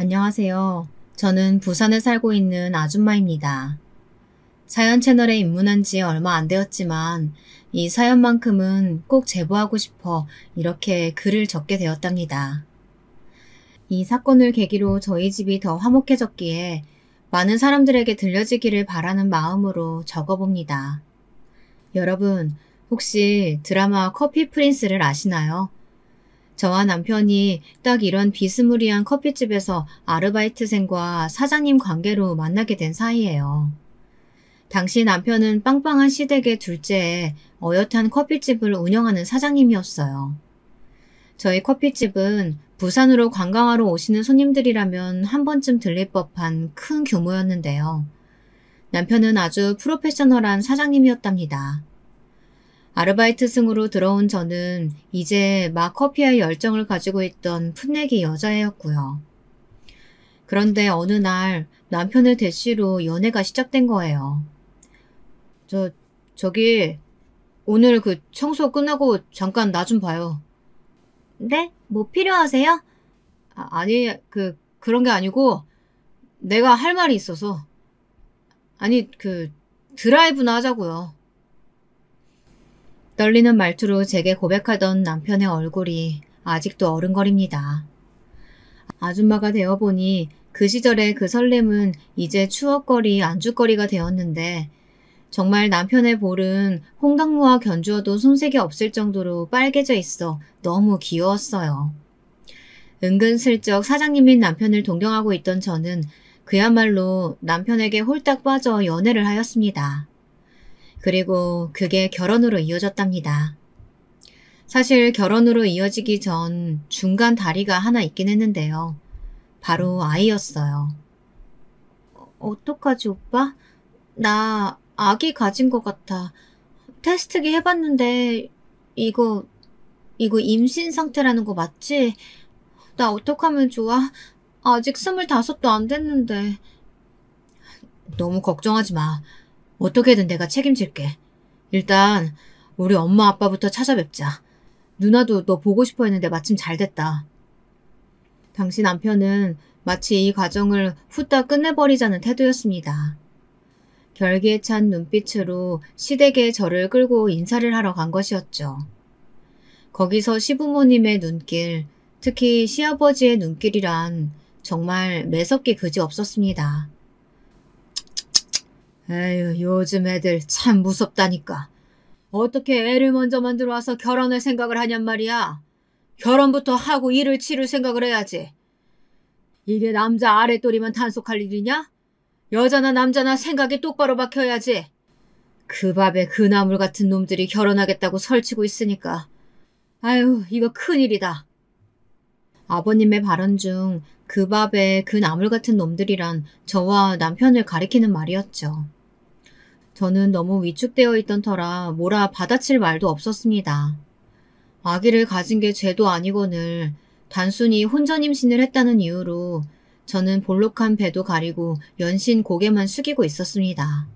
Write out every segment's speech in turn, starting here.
안녕하세요. 저는 부산에 살고 있는 아줌마입니다. 사연 채널에 입문한 지 얼마 안 되었지만 이 사연만큼은 꼭 제보하고 싶어 이렇게 글을 적게 되었답니다. 이 사건을 계기로 저희 집이 더 화목해졌기에 많은 사람들에게 들려지기를 바라는 마음으로 적어봅니다. 여러분, 혹시 드라마 커피 프린스를 아시나요? 저와 남편이 딱 이런 비스무리한 커피집에서 아르바이트생과 사장님 관계로 만나게 된 사이예요. 당시 남편은 빵빵한 시댁의 둘째에 어엿한 커피집을 운영하는 사장님이었어요. 저희 커피집은 부산으로 관광하러 오시는 손님들이라면 한 번쯤 들릴 법한 큰 규모였는데요. 남편은 아주 프로페셔널한 사장님이었답니다. 아르바이트생으로 들어온 저는 이제 막 커피에 열정을 가지고 있던 풋내기 여자애였고요. 그런데 어느 날 남편의 대시로 연애가 시작된 거예요. 저기 오늘 그 청소 끝나고 잠깐 나 좀 봐요. 네? 뭐 필요하세요? 아니 그런 게 아니고 내가 할 말이 있어서. 아니 드라이브나 하자고요. 떨리는 말투로 제게 고백하던 남편의 얼굴이 아직도 어른거립니다. 아줌마가 되어보니 그 시절의 그 설렘은 이제 추억거리, 안주거리가 되었는데 정말 남편의 볼은 홍당무와 견주어도 손색이 없을 정도로 빨개져 있어 너무 귀여웠어요. 은근슬쩍 사장님인 남편을 동경하고 있던 저는 그야말로 남편에게 홀딱 빠져 연애를 하였습니다. 그리고 그게 결혼으로 이어졌답니다. 사실 결혼으로 이어지기 전 중간 다리가 하나 있긴 했는데요. 바로 아이였어요. 어떡하지 오빠? 나 아기 가진 것 같아. 테스트기 해봤는데 이거 임신 상태라는 거 맞지? 나 어떡하면 좋아? 아직 25도 안 됐는데. 너무 걱정하지 마. 어떻게든 내가 책임질게. 일단 우리 엄마 아빠부터 찾아뵙자. 누나도 너 보고 싶어 했는데 마침 잘 됐다. 당시 남편은 마치 이 과정을 후딱 끝내버리자는 태도였습니다. 결기에 찬 눈빛으로 시댁에 저를 끌고 인사를 하러 간 것이었죠. 거기서 시부모님의 눈길, 특히 시아버지의 눈길이란 정말 매섭게 그지없었습니다. 에휴, 요즘 애들 참 무섭다니까. 어떻게 애를 먼저 만들어 와서 결혼할 생각을 하냔 말이야. 결혼부터 하고 일을 치를 생각을 해야지. 이게 남자 아랫도리만 단속할 일이냐? 여자나 남자나 생각이 똑바로 박혀야지. 그 밥에 그 나물 같은 놈들이 결혼하겠다고 설치고 있으니까. 아유, 이거 큰일이다. 아버님의 발언 중 그 밥에 그 나물 같은 놈들이란 저와 남편을 가리키는 말이었죠. 저는 너무 위축되어 있던 터라 뭐라 받아칠 말도 없었습니다. 아기를 가진 게 죄도 아니거늘 단순히 혼전 임신을 했다는 이유로 저는 볼록한 배도 가리고 연신 고개만 숙이고 있었습니다.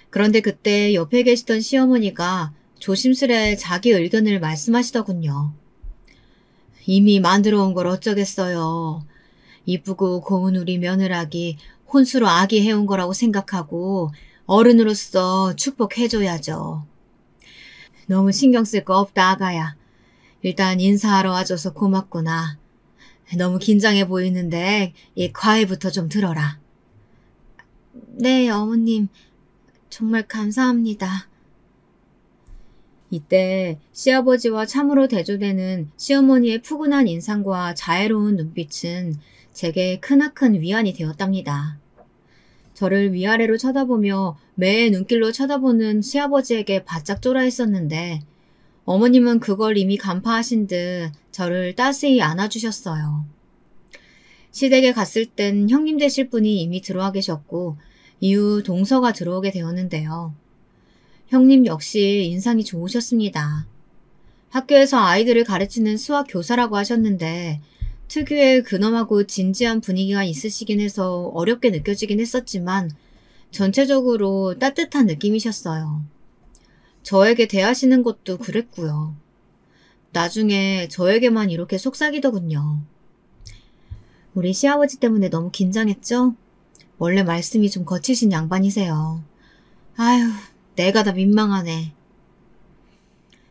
그런데 그때 옆에 계시던 시어머니가 조심스레 자기 의견을 말씀하시더군요. 이미 만들어 온 걸 어쩌겠어요. 이쁘고 고운 우리 며느라기 혼수로 아기 해온 거라고 생각하고 어른으로서 축복해줘야죠. 너무 신경 쓸 거 없다 아가야. 일단 인사하러 와줘서 고맙구나. 너무 긴장해 보이는데 이 과외부터 좀 들어라. 네, 어머님. 정말 감사합니다. 이때 시아버지와 참으로 대조되는 시어머니의 푸근한 인상과 자애로운 눈빛은 제게 크나큰 위안이 되었답니다. 저를 위아래로 쳐다보며 매의 눈길로 쳐다보는 시아버지에게 바짝 쫄아 있었는데 어머님은 그걸 이미 간파하신 듯 저를 따스히 안아주셨어요. 시댁에 갔을 땐 형님 되실 분이 이미 들어와 계셨고 이후 동서가 들어오게 되었는데요. 형님 역시 인상이 좋으셨습니다. 학교에서 아이들을 가르치는 수학 교사라고 하셨는데 특유의 근엄하고 진지한 분위기가 있으시긴 해서 어렵게 느껴지긴 했었지만 전체적으로 따뜻한 느낌이셨어요. 저에게 대하시는 것도 그랬고요. 나중에 저에게만 이렇게 속삭이더군요. 우리 시아버지 때문에 너무 긴장했죠? 원래 말씀이 좀 거치신 양반이세요. 아휴, 내가 다 민망하네.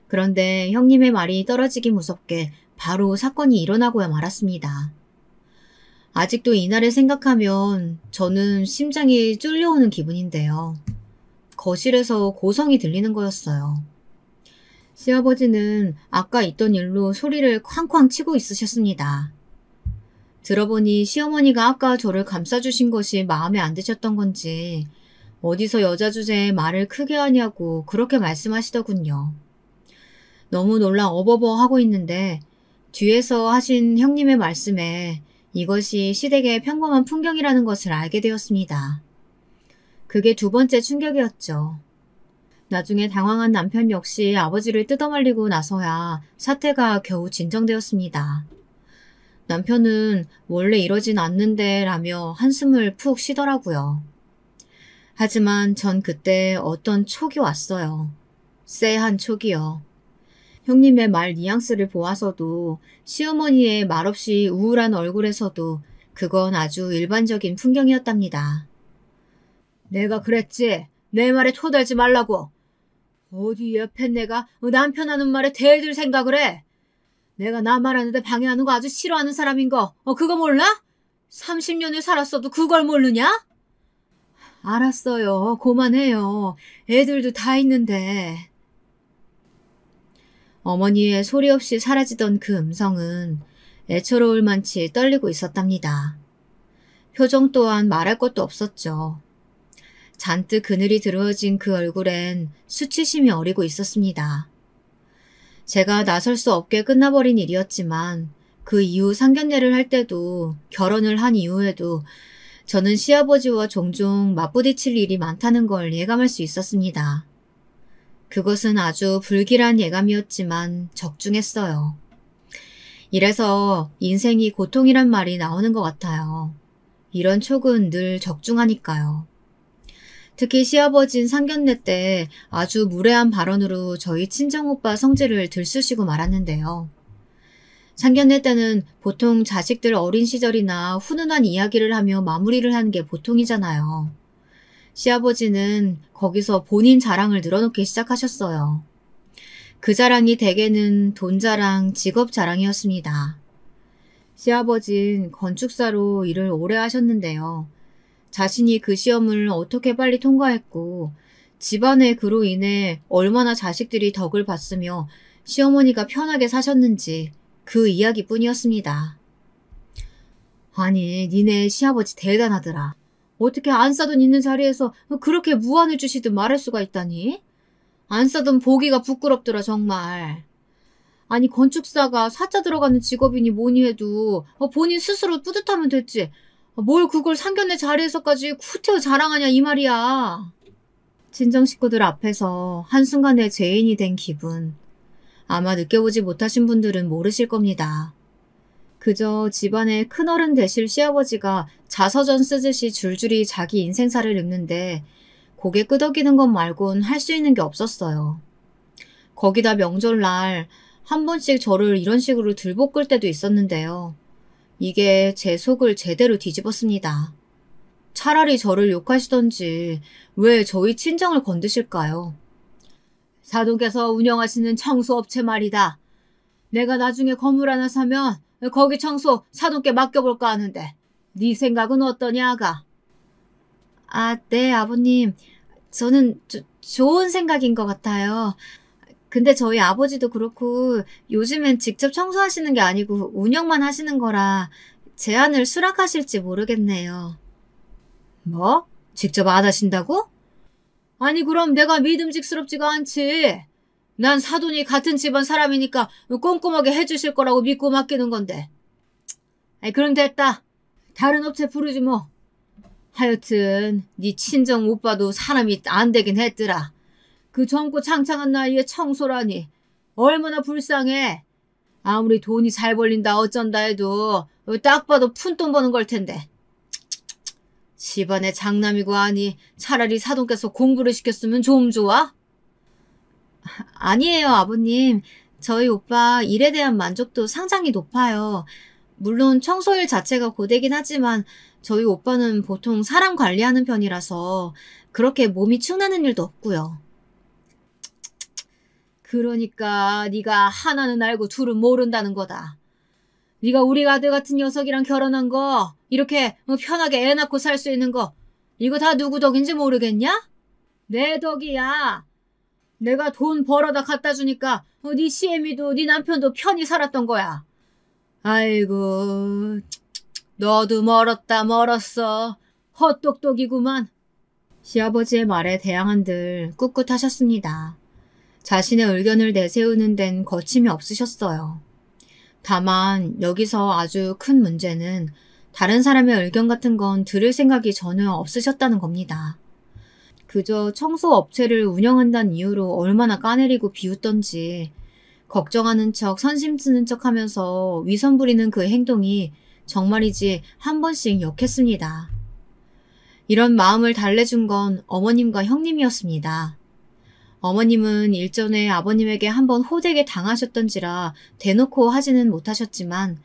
그런데 형님의 말이 떨어지기 무섭게 바로 사건이 일어나고야 말았습니다. 아직도 이날을 생각하면 저는 심장이 쫄려오는 기분인데요. 거실에서 고성이 들리는 거였어요. 시아버지는 아까 있던 일로 소리를 쾅쾅 치고 있으셨습니다. 들어보니 시어머니가 아까 저를 감싸주신 것이 마음에 안 드셨던 건지 어디서 여자 주제에 말을 크게 하냐고 그렇게 말씀하시더군요. 너무 놀라 어버버 하고 있는데 뒤에서 하신 형님의 말씀에 이것이 시댁의 평범한 풍경이라는 것을 알게 되었습니다. 그게 두 번째 충격이었죠. 나중에 당황한 남편 역시 아버지를 뜯어말리고 나서야 사태가 겨우 진정되었습니다. 남편은 원래 이러진 않는데 라며 한숨을 푹 쉬더라고요. 하지만 전 그때 어떤 촉이 왔어요. 쎄한 촉이요. 형님의 말 뉘앙스를 보아서도 시어머니의 말없이 우울한 얼굴에서도 그건 아주 일반적인 풍경이었답니다. 내가 그랬지. 내 말에 토달지 말라고. 어디 옆에 내가 남편 하는 말에 대들 생각을 해. 내가 나 말하는데 방해하는 거 아주 싫어하는 사람인 거 그거 몰라? 30년을 살았어도 그걸 모르냐? 알았어요. 그만해요. 애들도 다 있는데. 어머니의 소리 없이 사라지던 그 음성은 애처로울 만치 떨리고 있었답니다. 표정 또한 말할 것도 없었죠. 잔뜩 그늘이 들어진 그 얼굴엔 수치심이 어리고 있었습니다. 제가 나설 수 없게 끝나버린 일이었지만 그 이후 상견례를 할 때도 결혼을 한 이후에도 저는 시아버지와 종종 맞부딪힐 일이 많다는 걸 예감할 수 있었습니다. 그것은 아주 불길한 예감이었지만 적중했어요. 이래서 인생이 고통이란 말이 나오는 것 같아요. 이런 촉은 늘 적중하니까요. 특히 시아버진 상견례 때 아주 무례한 발언으로 저희 친정오빠 성질을 들쑤시고 말았는데요. 상견례 때는 보통 자식들 어린 시절이나 훈훈한 이야기를 하며 마무리를 하는 게 보통이잖아요. 시아버지는 거기서 본인 자랑을 늘어놓기 시작하셨어요. 그 자랑이 대개는 돈 자랑, 직업 자랑이었습니다. 시아버진 건축사로 일을 오래 하셨는데요. 자신이 그 시험을 어떻게 빨리 통과했고 집안의 그로 인해 얼마나 자식들이 덕을 봤으며 시어머니가 편하게 사셨는지 그 이야기뿐이었습니다. 아니, 니네 시아버지 대단하더라. 어떻게 안 싸돈 있는 자리에서 그렇게 무안을 주시듯 말할 수가 있다니? 안 싸돈 보기가 부끄럽더라 정말. 아니 건축사가 사자 들어가는 직업이니 뭐니 해도 본인 스스로 뿌듯하면 됐지. 뭘 그걸 상견례 자리에서까지 구태여 자랑하냐 이 말이야. 친정 식구들 앞에서 한순간에 죄인이 된 기분. 아마 느껴보지 못하신 분들은 모르실 겁니다. 그저 집안의 큰어른 되실 시아버지가 자서전 쓰듯이 줄줄이 자기 인생사를 읊는데 고개 끄덕이는 것 말곤 할 수 있는 게 없었어요. 거기다 명절날 한 번씩 저를 이런 식으로 들볶을 때도 있었는데요. 이게 제 속을 제대로 뒤집었습니다. 차라리 저를 욕하시던지 왜 저희 친정을 건드실까요? 사돈께서 운영하시는 청소업체 말이다. 내가 나중에 건물 하나 사면 거기 청소 사돈께 맡겨볼까 하는데 네 생각은 어떠냐 아가? 아, 네 아버님. 저는 좋은 생각인 것 같아요. 근데 저희 아버지도 그렇고 요즘엔 직접 청소하시는 게 아니고 운영만 하시는 거라 제안을 수락하실지 모르겠네요. 뭐? 직접 안 하신다고? 아니 그럼 내가 믿음직스럽지가 않지. 난 사돈이 같은 집안 사람이니까 꼼꼼하게 해주실 거라고 믿고 맡기는 건데. 아이 그럼 됐다. 다른 업체 부르지 뭐. 하여튼 네 친정 오빠도 사람이 안 되긴 했더라. 그 젊고 창창한 나이에 청소라니 얼마나 불쌍해. 아무리 돈이 잘 벌린다 어쩐다 해도 딱 봐도 푼돈 버는 걸 텐데. 집안의 장남이고 아니 차라리 사돈께서 공부를 시켰으면 좀 좋아? 아니에요 아버님. 저희 오빠 일에 대한 만족도 상당히 높아요. 물론 청소일 자체가 고되긴 하지만 저희 오빠는 보통 사람 관리하는 편이라서 그렇게 몸이 축나는 일도 없고요. 그러니까 네가 하나는 알고 둘은 모른다는 거다. 네가 우리 아들 같은 녀석이랑 결혼한 거, 이렇게 편하게 애 낳고 살 수 있는 거, 이거 다 누구 덕인지 모르겠냐? 내 덕이야. 내가 돈 벌어다 갖다 주니까 네 시애미도 네 남편도 편히 살았던 거야. 아이고, 너도 멀었다 멀었어. 헛똑똑이구만. 시아버지의 말에 대항한들 꿋꿋하셨습니다. 자신의 의견을 내세우는 데는 거침이 없으셨어요. 다만 여기서 아주 큰 문제는 다른 사람의 의견 같은 건 들을 생각이 전혀 없으셨다는 겁니다. 그저 청소업체를 운영한다는 이유로 얼마나 까내리고 비웃던지 걱정하는 척 선심 쓰는 척 하면서 위선 부리는 그 행동이 정말이지 한 번씩 역했습니다. 이런 마음을 달래준 건 어머님과 형님이었습니다. 어머님은 일전에 아버님에게 한번 호되게 당하셨던지라 대놓고 하지는 못하셨지만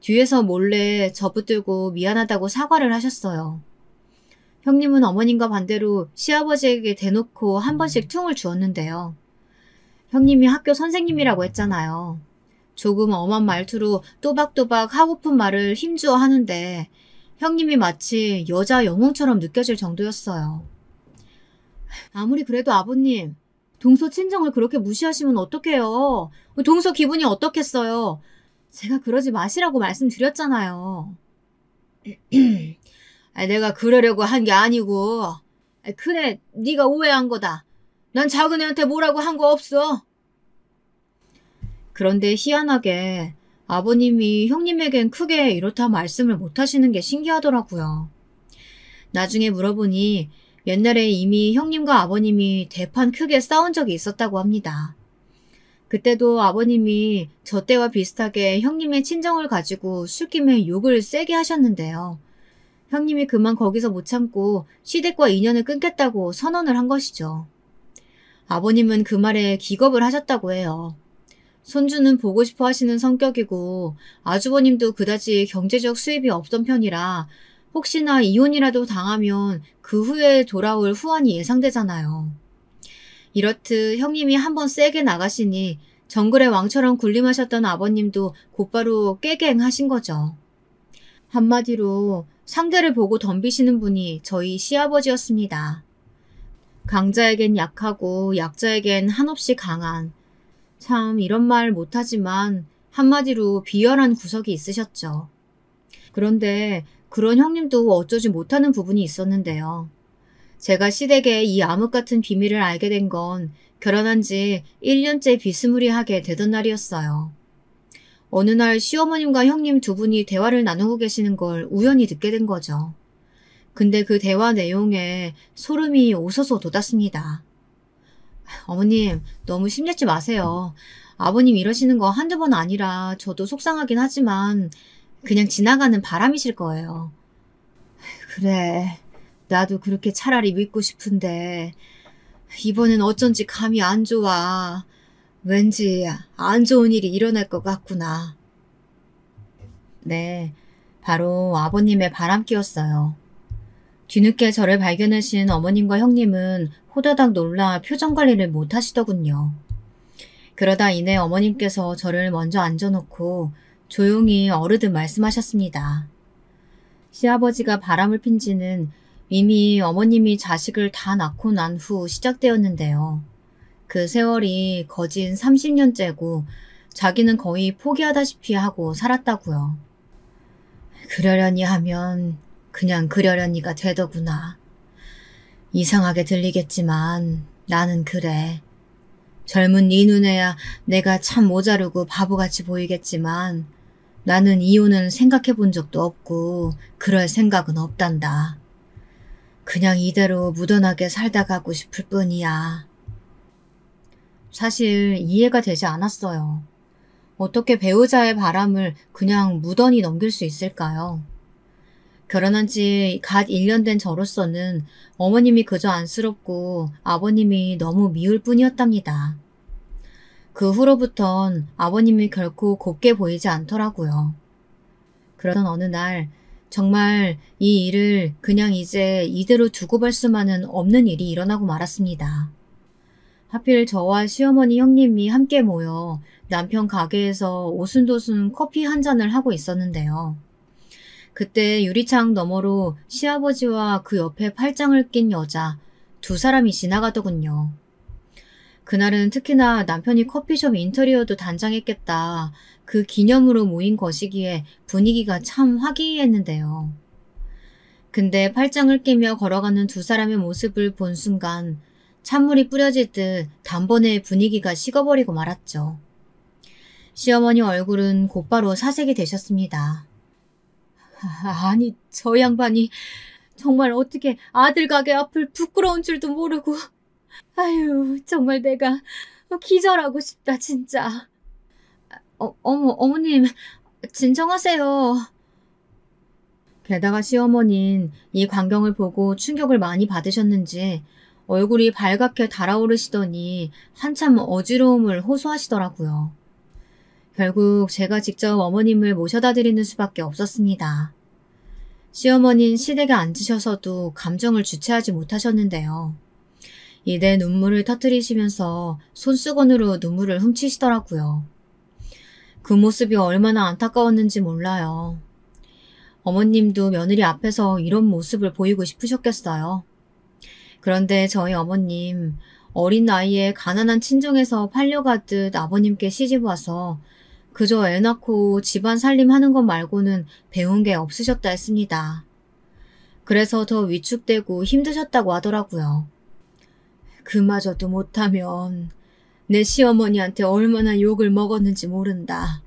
뒤에서 몰래 접붙들고 미안하다고 사과를 하셨어요. 형님은 어머님과 반대로 시아버지에게 대놓고 한 번씩 퉁을 주었는데요. 형님이 학교 선생님이라고 했잖아요. 조금 엄한 말투로 또박또박 하고픈 말을 힘주어 하는데 형님이 마치 여자 영웅처럼 느껴질 정도였어요. 아무리 그래도 아버님, 동서 친정을 그렇게 무시하시면 어떡해요. 동서 기분이 어떻겠어요. 제가 그러지 마시라고 말씀드렸잖아요. 내가 그러려고 한 게 아니고 큰애 네가 오해한 거다. 난 작은애한테 뭐라고 한 거 없어. 그런데 희한하게 아버님이 형님에겐 크게 이렇다 말씀을 못하시는 게 신기하더라고요. 나중에 물어보니 옛날에 이미 형님과 아버님이 대판 크게 싸운 적이 있었다고 합니다. 그때도 아버님이 저 때와 비슷하게 형님의 친정을 가지고 술김에 욕을 세게 하셨는데요. 형님이 그만 거기서 못 참고 시댁과 인연을 끊겠다고 선언을 한 것이죠. 아버님은 그 말에 기겁을 하셨다고 해요. 손주는 보고 싶어 하시는 성격이고 아주버님도 그다지 경제적 수입이 없던 편이라 혹시나 이혼이라도 당하면 그 후에 돌아올 후환이 예상되잖아요. 이렇듯 형님이 한번 세게 나가시니 정글의 왕처럼 군림하셨던 아버님도 곧바로 깨갱하신 거죠. 한마디로 상대를 보고 덤비시는 분이 저희 시아버지였습니다. 강자에겐 약하고 약자에겐 한없이 강한, 참 이런 말 못하지만 한마디로 비열한 구석이 있으셨죠. 그런데 그런 형님도 어쩌지 못하는 부분이 있었는데요. 제가 시댁의 이 암흑 같은 비밀을 알게 된 건 결혼한 지 1년째 비스무리하게 되던 날이었어요. 어느 날 시어머님과 형님 두 분이 대화를 나누고 계시는 걸 우연히 듣게 된 거죠. 근데 그 대화 내용에 소름이 오서서 돋았습니다. 어머님, 너무 심내지 마세요. 아버님 이러시는 거 한두 번 아니라 저도 속상하긴 하지만 그냥 지나가는 바람이실 거예요. 그래, 나도 그렇게 차라리 믿고 싶은데 이번엔 어쩐지 감이 안 좋아. 왠지 안 좋은 일이 일어날 것 같구나. 네, 바로 아버님의 바람기였어요. 뒤늦게 저를 발견하신 어머님과 형님은 호다닥 놀라 표정 관리를 못 하시더군요. 그러다 이내 어머님께서 저를 먼저 앉아놓고 조용히 어르듯 말씀하셨습니다. 시아버지가 바람을 핀 지는 이미 어머님이 자식을 다 낳고 난 후 시작되었는데요. 그 세월이 거진 30년째고 자기는 거의 포기하다시피 하고 살았다고요. 그러려니 하면 그냥 그러려니가 되더구나. 이상하게 들리겠지만 나는 그래. 젊은 네 눈에야 내가 참 모자르고 바보같이 보이겠지만 나는 이혼은 생각해 본 적도 없고 그럴 생각은 없단다. 그냥 이대로 무던하게 살다 가고 싶을 뿐이야. 사실 이해가 되지 않았어요. 어떻게 배우자의 바람을 그냥 무던히 넘길 수 있을까요? 결혼한 지 갓 1년 된 저로서는 어머님이 그저 안쓰럽고 아버님이 너무 미울 뿐이었답니다. 그 후로부턴 아버님이 결코 곱게 보이지 않더라고요. 그러던 어느 날 정말 이 일을 그냥 이제 이대로 두고 볼 수만은 없는 일이 일어나고 말았습니다. 하필 저와 시어머니 형님이 함께 모여 남편 가게에서 오순도순 커피 한 잔을 하고 있었는데요. 그때 유리창 너머로 시아버지와 그 옆에 팔짱을 낀 여자 두 사람이 지나가더군요. 그날은 특히나 남편이 커피숍 인테리어도 단장했겠다. 그 기념으로 모인 것이기에 분위기가 참 화기애애했는데요. 근데 팔짱을 끼며 걸어가는 두 사람의 모습을 본 순간 찬물이 뿌려질 듯 단번에 분위기가 식어버리고 말았죠. 시어머니 얼굴은 곧바로 사색이 되셨습니다. 아니, 저 양반이 정말 어떻게 아들 가게 앞을 부끄러운 줄도 모르고. 아유, 정말 내가 기절하고 싶다, 진짜. 어머님, 진정하세요. 게다가 시어머니는 이 광경을 보고 충격을 많이 받으셨는지 얼굴이 발갛게 달아오르시더니 한참 어지러움을 호소하시더라고요. 결국 제가 직접 어머님을 모셔다 드리는 수밖에 없었습니다. 시어머니는 시댁에 앉으셔서도 감정을 주체하지 못하셨는데요. 이내 눈물을 터뜨리시면서 손수건으로 눈물을 훔치시더라고요. 그 모습이 얼마나 안타까웠는지 몰라요. 어머님도 며느리 앞에서 이런 모습을 보이고 싶으셨겠어요. 그런데 저희 어머님, 어린 나이에 가난한 친정에서 팔려가듯 아버님께 시집와서 그저 애 낳고 집안 살림하는 것 말고는 배운 게 없으셨다 했습니다. 그래서 더 위축되고 힘드셨다고 하더라고요. 그마저도 못하면 내 시어머니한테 얼마나 욕을 먹었는지 모른다.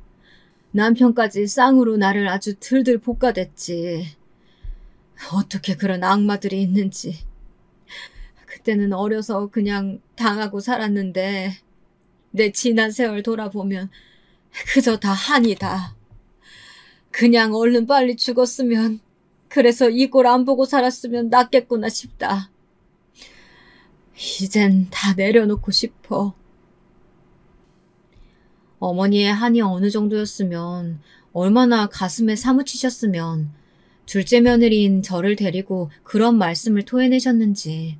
남편까지 쌍으로 나를 아주 들들 볶아댔지. 어떻게 그런 악마들이 있는지. 그때는 어려서 그냥 당하고 살았는데 내 지난 세월 돌아보면 그저 다 한이다. 그냥 얼른 빨리 죽었으면, 그래서 이 꼴 안 보고 살았으면 낫겠구나 싶다. 이젠 다 내려놓고 싶어. 어머니의 한이 어느 정도였으면, 얼마나 가슴에 사무치셨으면 둘째 며느리인 저를 데리고 그런 말씀을 토해내셨는지.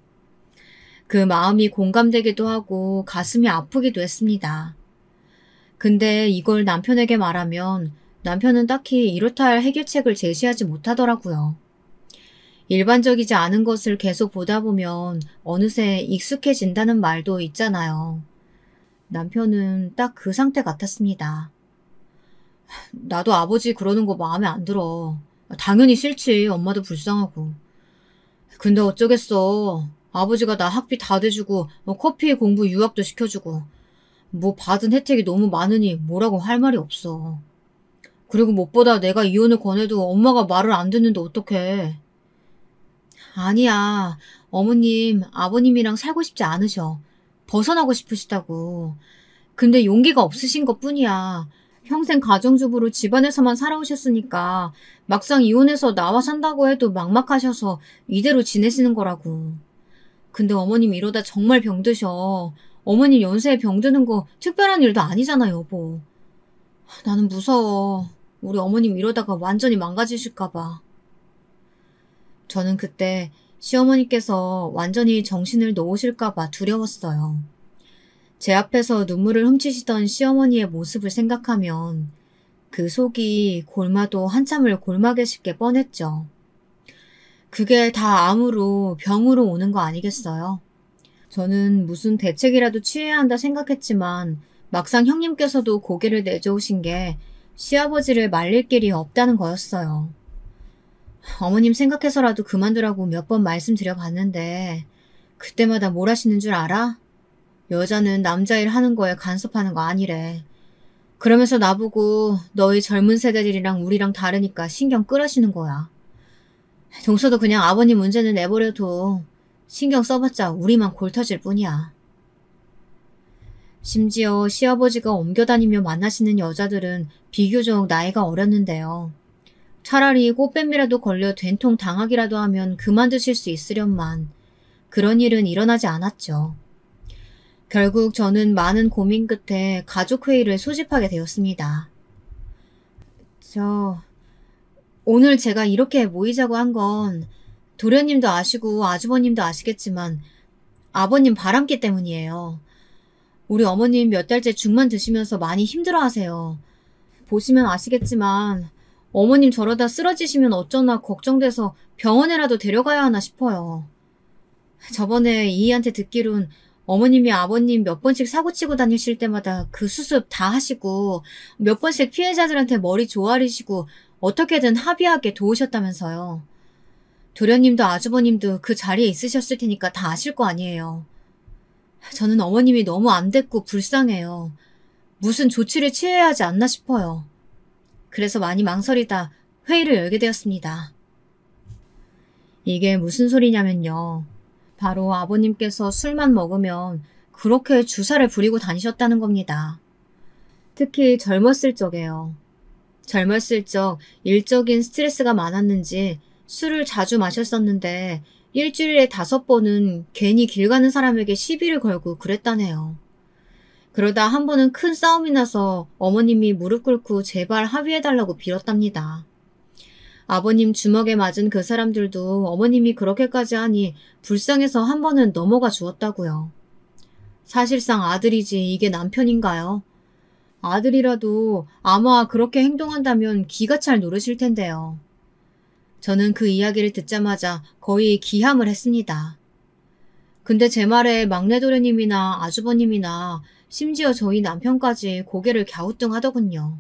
그 마음이 공감되기도 하고 가슴이 아프기도 했습니다. 근데 이걸 남편에게 말하면 남편은 딱히 이렇다 할 해결책을 제시하지 못하더라고요. 일반적이지 않은 것을 계속 보다 보면 어느새 익숙해진다는 말도 있잖아요. 남편은 딱 그 상태 같았습니다. 나도 아버지 그러는 거 마음에 안 들어. 당연히 싫지. 엄마도 불쌍하고. 근데 어쩌겠어. 아버지가 나 학비 다 대주고 커피 공부 유학도 시켜주고 뭐 받은 혜택이 너무 많으니 뭐라고 할 말이 없어. 그리고 무엇보다 내가 이혼을 권해도 엄마가 말을 안 듣는데 어떡해. 아니야. 어머님, 아버님이랑 살고 싶지 않으셔. 벗어나고 싶으시다고. 근데 용기가 없으신 것뿐이야. 평생 가정주부로 집안에서만 살아오셨으니까 막상 이혼해서 나와 산다고 해도 막막하셔서 이대로 지내시는 거라고. 근데 어머님 이러다 정말 병드셔. 어머님 연세에 병드는 거 특별한 일도 아니잖아, 여보. 나는 무서워. 우리 어머님 이러다가 완전히 망가지실까 봐. 저는 그때 시어머니께서 완전히 정신을 놓으실까 봐 두려웠어요. 제 앞에서 눈물을 훔치시던 시어머니의 모습을 생각하면 그 속이 골마도 한참을 골마 계실 게 뻔했죠. 그게 다 암으로 병으로 오는 거 아니겠어요? 저는 무슨 대책이라도 취해야 한다 생각했지만 막상 형님께서도 고개를 내저으신 게 시아버지를 말릴 길이 없다는 거였어요. 어머님 생각해서라도 그만두라고 몇 번 말씀드려봤는데 그때마다 뭘 하시는 줄 알아? 여자는 남자일 하는 거에 간섭하는 거 아니래. 그러면서 나보고 너희 젊은 세대들이랑 우리랑 다르니까 신경 끌으시는 거야. 동서도 그냥 아버님 문제는 내버려둬. 신경 써봤자 우리만 골 터질 뿐이야. 심지어 시아버지가 옮겨다니며 만나시는 여자들은 비교적 나이가 어렸는데요. 차라리 꽃뱀이라도 걸려 된통 당하기라도 하면 그만두실 수 있으련만 그런 일은 일어나지 않았죠. 결국 저는 많은 고민 끝에 가족회의를 소집하게 되었습니다. 오늘 제가 이렇게 모이자고 한 건 도련님도 아시고 아주버님도 아시겠지만 아버님 바람기 때문이에요. 우리 어머님 몇 달째 죽만 드시면서 많이 힘들어하세요. 보시면 아시겠지만 어머님 저러다 쓰러지시면 어쩌나 걱정돼서 병원에라도 데려가야 하나 싶어요. 저번에 이희한테 듣기론 어머님이 아버님 몇 번씩 사고치고 다니실 때마다 그 수습 다 하시고 몇 번씩 피해자들한테 머리 조아리시고 어떻게든 합의하게 도우셨다면서요. 도련님도 아주버님도 그 자리에 있으셨을 테니까 다 아실 거 아니에요. 저는 어머님이 너무 안 됐고 불쌍해요. 무슨 조치를 취해야 하지 않나 싶어요. 그래서 많이 망설이다 회의를 열게 되었습니다. 이게 무슨 소리냐면요. 바로 아버님께서 술만 먹으면 그렇게 주사를 부리고 다니셨다는 겁니다. 특히 젊었을 적에요. 젊었을 적 일적인 스트레스가 많았는지 술을 자주 마셨었는데 일주일에 5번은 괜히 길 가는 사람에게 시비를 걸고 그랬다네요. 그러다 한 번은 큰 싸움이 나서 어머님이 무릎 꿇고 제발 합의해달라고 빌었답니다. 아버님 주먹에 맞은 그 사람들도 어머님이 그렇게까지 하니 불쌍해서 한 번은 넘어가 주었다고요. 사실상 아들이지 이게 남편인가요? 아들이라도 아마 그렇게 행동한다면 기가 찰 노릇일 텐데요. 저는 그 이야기를 듣자마자 거의 기함을 했습니다. 근데 제 말에 막내 도련님이나 아주버님이나 심지어 저희 남편까지 고개를 갸우뚱하더군요.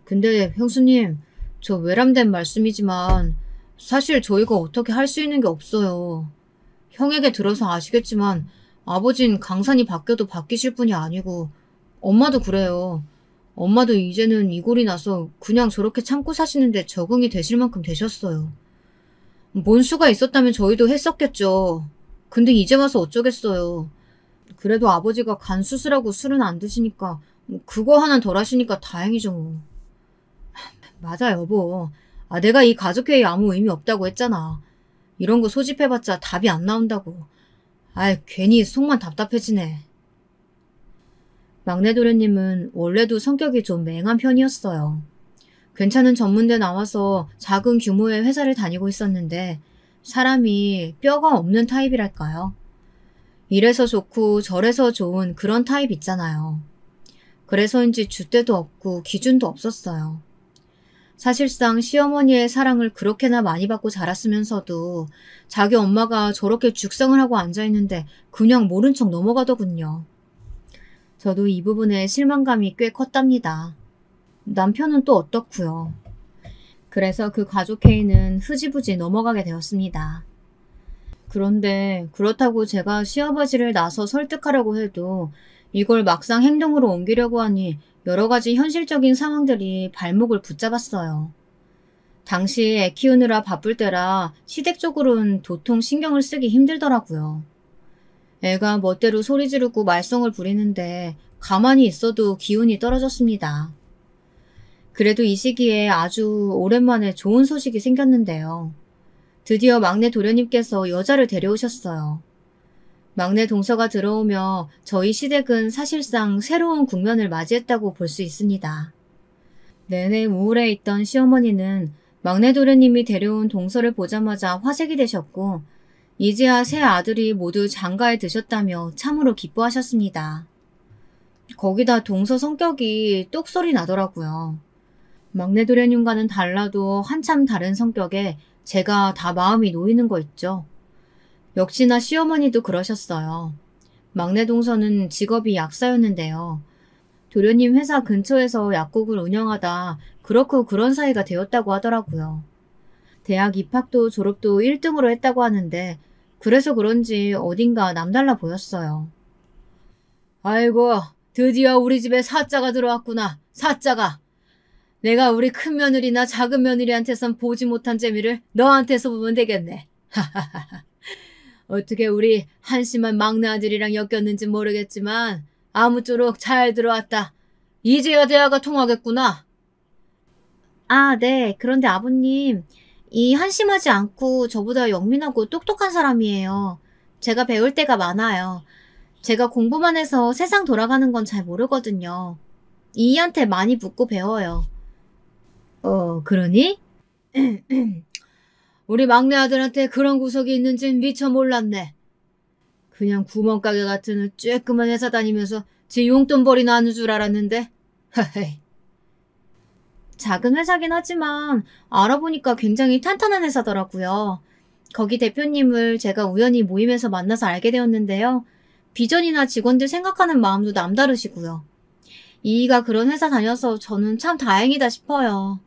근데 형수님, 저 외람된 말씀이지만 사실 저희가 어떻게 할 수 있는 게 없어요. 형에게 들어서 아시겠지만 아버진 강산이 바뀌어도 바뀌실 분이 아니고 엄마도 그래요. 엄마도 이제는 이골이 나서 그냥 저렇게 참고 사시는데 적응이 되실 만큼 되셨어요. 뭔 수가 있었다면 저희도 했었겠죠. 근데 이제 와서 어쩌겠어요. 그래도 아버지가 간 수술하고 술은 안 드시니까 그거 하나 덜 하시니까 다행이죠 뭐. 맞아 여보. 내가 이 가족회의 아무 의미 없다고 했잖아. 이런 거 소집해봤자 답이 안 나온다고. 괜히 속만 답답해지네. 막내 도련님은 원래도 성격이 좀 맹한 편이었어요. 괜찮은 전문대 나와서 작은 규모의 회사를 다니고 있었는데 사람이 뼈가 없는 타입이랄까요? 이래서 좋고 저래서 좋은 그런 타입 있잖아요. 그래서인지 줏대도 없고 기준도 없었어요. 사실상 시어머니의 사랑을 그렇게나 많이 받고 자랐으면서도 자기 엄마가 저렇게 죽상을 하고 앉아있는데 그냥 모른 척 넘어가더군요. 저도 이 부분에 실망감이 꽤 컸답니다. 남편은 또 어떻고요. 그래서 그 가족회의는 흐지부지 넘어가게 되었습니다. 그런데 그렇다고 제가 시아버지를 나서 설득하려고 해도 이걸 막상 행동으로 옮기려고 하니 여러 가지 현실적인 상황들이 발목을 붙잡았어요. 당시 애 키우느라 바쁠 때라 시댁적으로는 도통 신경을 쓰기 힘들더라고요. 애가 멋대로 소리 지르고 말썽을 부리는데 가만히 있어도 기운이 떨어졌습니다. 그래도 이 시기에 아주 오랜만에 좋은 소식이 생겼는데요. 드디어 막내 도련님께서 여자를 데려오셨어요. 막내 동서가 들어오며 저희 시댁은 사실상 새로운 국면을 맞이했다고 볼 수 있습니다. 내내 우울해 있던 시어머니는 막내 도련님이 데려온 동서를 보자마자 화색이 되셨고 이제야 새 아들이 모두 장가에 드셨다며 참으로 기뻐하셨습니다. 거기다 동서 성격이 똑소리 나더라고요. 막내 도련님과는 달라도 한참 다른 성격에 제가 다 마음이 놓이는 거 있죠. 역시나 시어머니도 그러셨어요. 막내 동서는 직업이 약사였는데요. 도련님 회사 근처에서 약국을 운영하다 그렇고 그런 사이가 되었다고 하더라고요. 대학 입학도 졸업도 1등으로 했다고 하는데 그래서 그런지 어딘가 남달라 보였어요. 아이고, 드디어 우리 집에 사자가 들어왔구나. 사자가. 내가 우리 큰 며느리나 작은 며느리한테선 보지 못한 재미를 너한테서 보면 되겠네. 하하하하. 어떻게 우리 한심한 막내 아들이랑 엮였는지 모르겠지만 아무쪼록 잘 들어왔다. 이제야 대화가 통하겠구나. 네. 그런데 아버님, 이 한심하지 않고 저보다 영민하고 똑똑한 사람이에요. 제가 배울 때가 많아요. 제가 공부만 해서 세상 돌아가는 건 잘 모르거든요. 이희한테 많이 묻고 배워요. 그러니? 우리 막내 아들한테 그런 구석이 있는진 미처 몰랐네. 그냥 구멍가게 같은 쬐끄만 회사 다니면서 지 용돈벌이 나는 줄 알았는데. 하헤이. 작은 회사긴 하지만 알아보니까 굉장히 탄탄한 회사더라고요. 거기 대표님을 제가 우연히 모임에서 만나서 알게 되었는데요. 비전이나 직원들 생각하는 마음도 남다르시고요. 이이가 그런 회사 다녀서 저는 참 다행이다 싶어요.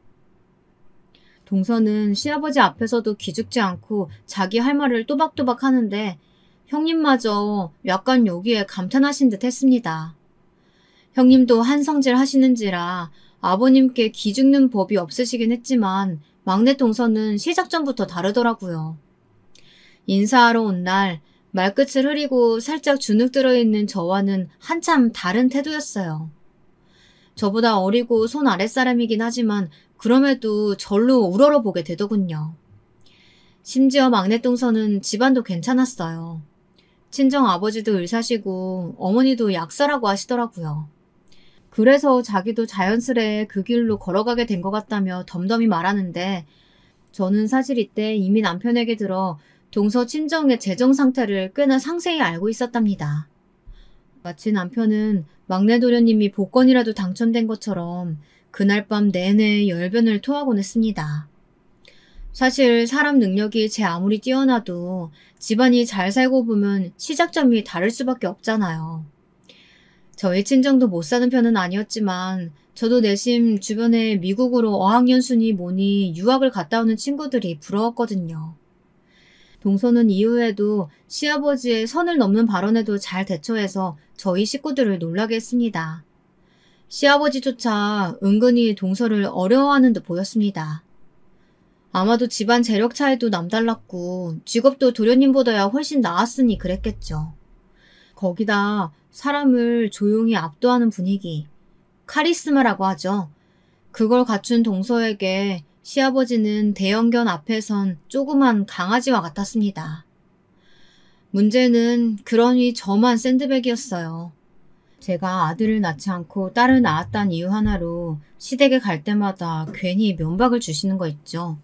동서는 시아버지 앞에서도 기죽지 않고 자기 할 말을 또박또박 하는데 형님마저 약간 여기에 감탄하신 듯 했습니다. 형님도 한성질 하시는지라 아버님께 기죽는 법이 없으시긴 했지만 막내 동서는 시작 전부터 다르더라고요. 인사하러 온 날 말끝을 흐리고 살짝 주눅 들어있는 저와는 한참 다른 태도였어요. 저보다 어리고 손 아랫사람이긴 하지만 그럼에도 절로 우러러보게 되더군요. 심지어 막내 동서는 집안도 괜찮았어요. 친정 아버지도 의사시고 어머니도 약사라고 하시더라고요. 그래서 자기도 자연스레 그 길로 걸어가게 된 것 같다며 덤덤히 말하는데 저는 사실 이때 이미 남편에게 들어 동서 친정의 재정 상태를 꽤나 상세히 알고 있었답니다. 마치 남편은 막내 도련님이 복권이라도 당첨된 것처럼 그날 밤 내내 열변을 토하곤 했습니다. 사실 사람 능력이 제 아무리 뛰어나도 집안이 잘 살고 보면 시작점이 다를 수밖에 없잖아요. 저희 친정도 못 사는 편은 아니었지만 저도 내심 주변에 미국으로 어학연수니 뭐니 유학을 갔다 오는 친구들이 부러웠거든요. 동서는 이후에도 시아버지의 선을 넘는 발언에도 잘 대처해서 저희 식구들을 놀라게 했습니다. 시아버지조차 은근히 동서를 어려워하는 듯 보였습니다. 아마도 집안 재력 차이도 남달랐고 직업도 도련님보다야 훨씬 나았으니 그랬겠죠. 거기다 사람을 조용히 압도하는 분위기, 카리스마라고 하죠. 그걸 갖춘 동서에게 시아버지는 대형견 앞에선 조그만 강아지와 같았습니다. 문제는 그러니 저만 샌드백이었어요. 제가 아들을 낳지 않고 딸을 낳았다는 이유 하나로 시댁에 갈 때마다 괜히 면박을 주시는 거 있죠.